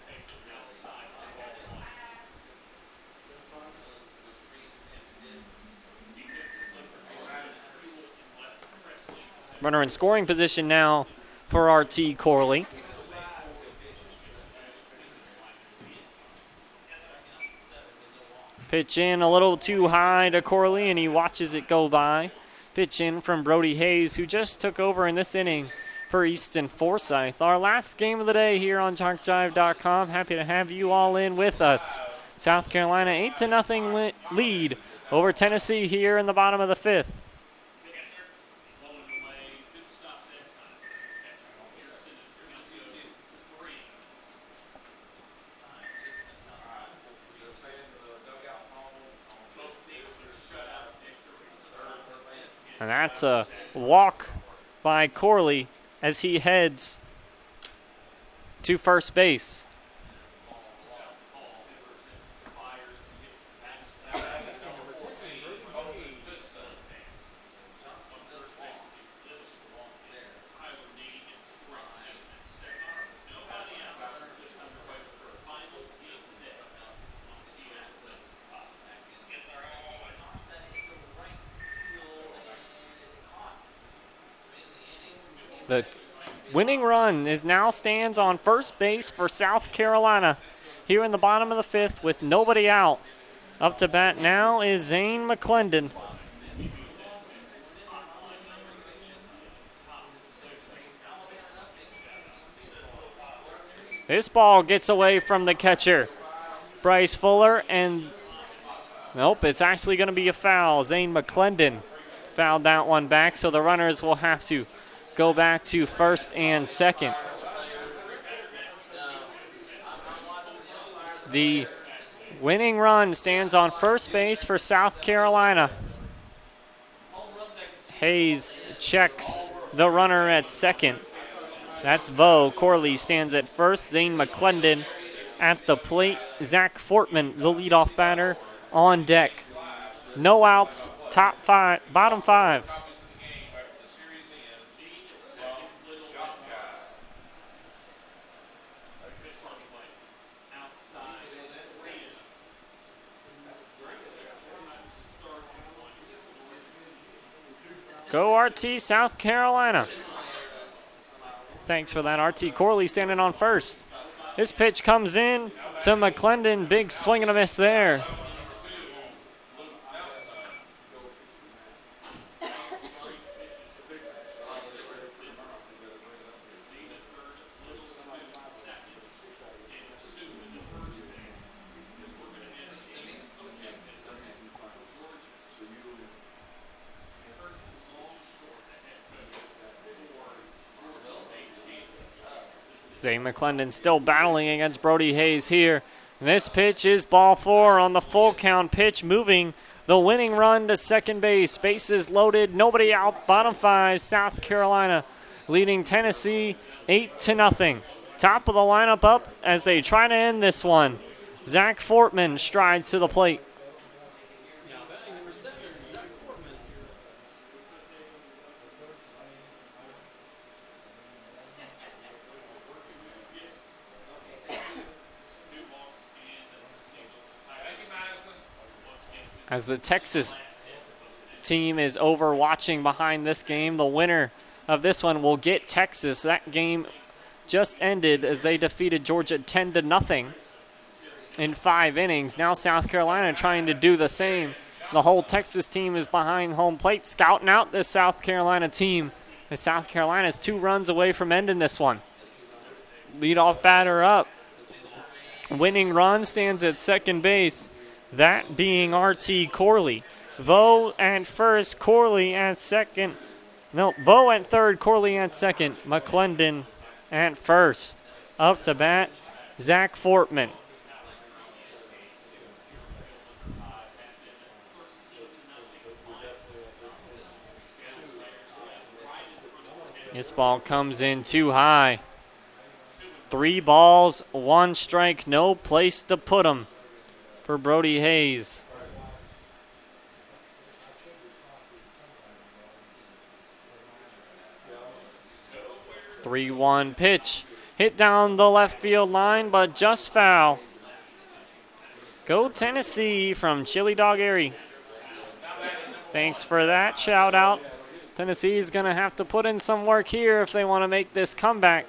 Speaker 1: Runner in scoring position now for RT Corley. Pitch in a little too high to Corley, and he watches it go by. Pitch in from Brody Hayes, who just took over in this inning for Easton Forsyth. Our last game of the day here on JockJive.com. Happy to have you all in with us. South Carolina 8-0 lead over Tennessee here in the bottom of the fifth. And that's a walk by Corley as he heads to first base. The winning run now stands on first base for South Carolina here in the bottom of the fifth with nobody out. Up to bat now is Zane McClendon. This ball gets away from the catcher, Bryce Fuller, and nope, it's actually going to be a foul. Zane McClendon fouled that one back, so the runners will have to go back to first and second. The winning run stands on first base for South Carolina. Hayes checks the runner at second. That's Vo. Corley stands at first. Zane McClendon at the plate. Zach Fortman, the leadoff batter, on deck. No outs, bottom five. Go RT, South Carolina. Thanks for that, RT. Corley standing on first. This pitch comes in to McClendon. Big swing and a miss there. Zane McClendon still battling against Brody Hayes here. And this pitch is ball four on the full count pitch, moving the winning run to second base. Bases loaded, nobody out, bottom five. South Carolina leading Tennessee 8-0. Top of the lineup up as they try to end this one. Zach Fortman strides to the plate. As the Texas team is over watching behind this game, the winner of this one will get Texas. That game just ended as they defeated Georgia 10-0 in 5 innings. Now South Carolina trying to do the same. The whole Texas team is behind home plate, scouting out this South Carolina team. And South Carolina is 2 runs away from ending this one. Leadoff batter up. Winning run stands at second base. That being RT Corley. Vo at first, Corley at second. No, Vo at third, Corley at second. McClendon at first. Up to bat, Zach Fortman. This ball comes in too high. 3 balls, 1 strike, no place to put him. for Brody Hayes. The 3-1 pitch. Hit down the left field line, but just foul. Go Tennessee from Chili Dog Erie. Thanks for that shout out. Tennessee is going to have to put in some work here if they want to make this comeback.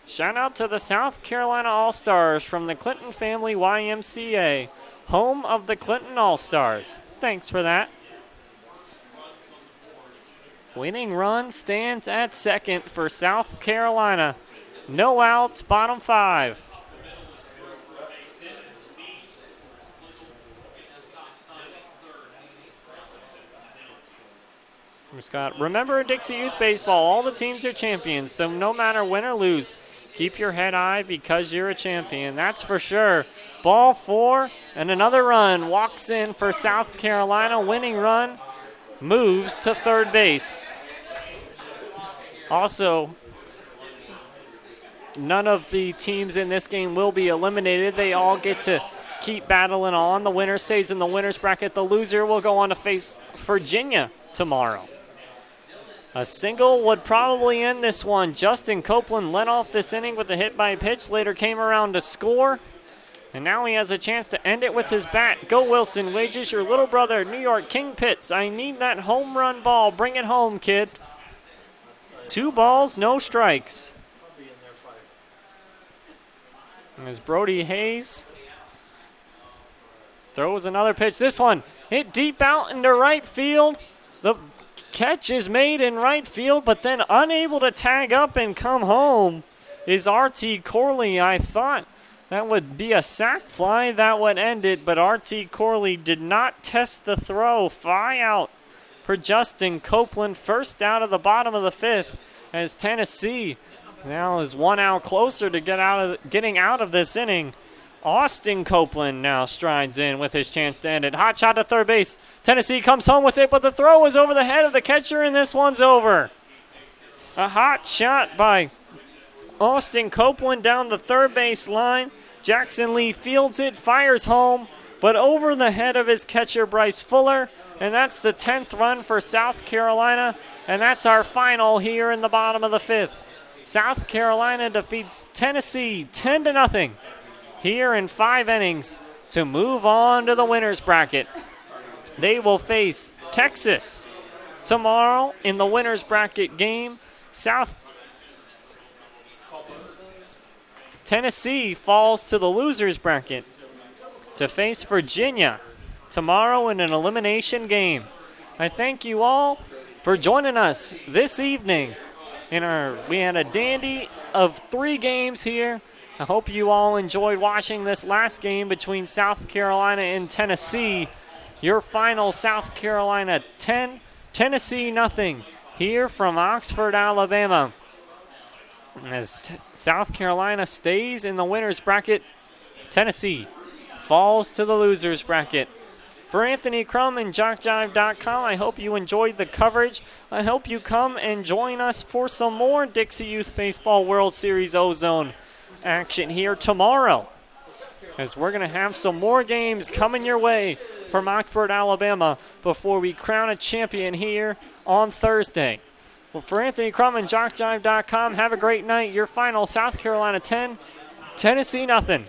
Speaker 1: Shout out to the South Carolina All-Stars from the Clinton Family YMCA, home of the Clinton All-Stars. Thanks for that. Winning run stands at second for South Carolina. No outs, bottom 5. Scott, remember Dixie Youth Baseball, all the teams are champions, so no matter win or lose, keep your head high because you're a champion. That's for sure. Ball 4 and another run. Walks in for South Carolina. Winning run moves to third base. Also, none of the teams in this game will be eliminated. They all get to keep battling on. The winner stays in the winner's bracket. The loser will go on to face Virginia tomorrow. A single would probably end this one. Justin Copeland led off this inning with a hit by pitch, later came around to score, and now he has a chance to end it with his bat. Go Wilson Wages, your little brother, New York King Pitts. I need that home run ball. Bring it home, kid. 2 balls, no strikes. And as Brody Hayes throws another pitch. This one hit deep out into right field. The catch is made in right field, but then unable to tag up and come home is R.T. Corley. I thought that would be a sac fly that would end it, but R.T. Corley did not test the throw. Fly out for Justin Copeland. First out of the bottom of the 5th as Tennessee now is 1 out closer to getting out of this inning. Austin Copeland now strides in with his chance to end it. Hot shot to third base. Tennessee comes home with it, but the throw is over the head of the catcher, and this one's over. A hot shot by Austin Copeland down the third base line. Jackson Lee fields it, fires home, but over the head of his catcher, Bryce Fuller, and that's the 10th run for South Carolina, and that's our final here in the bottom of the 5th. South Carolina defeats Tennessee 10-0. Here in 5 innings to move on to the winner's bracket. They will face Texas tomorrow in the winner's bracket game. Tennessee falls to the loser's bracket to face Virginia tomorrow in an elimination game. I thank you all for joining us this evening. We had a dandy of 3 games here. I hope you all enjoyed watching this last game between South Carolina and Tennessee. Your final, South Carolina 10, Tennessee nothing, here from Oxford, Alabama. As South Carolina stays in the winner's bracket, Tennessee falls to the loser's bracket. For Anthony Crum and JockJive.com, I hope you enjoyed the coverage. I hope you come and join us for some more Dixie Youth Baseball World Series Ozone action here tomorrow, as we're going to have some more games coming your way from Oxford, Alabama before we crown a champion here on Thursday. Well, for Anthony Crum and JockJive.com, have a great night. Your final, South Carolina 10, Tennessee nothing.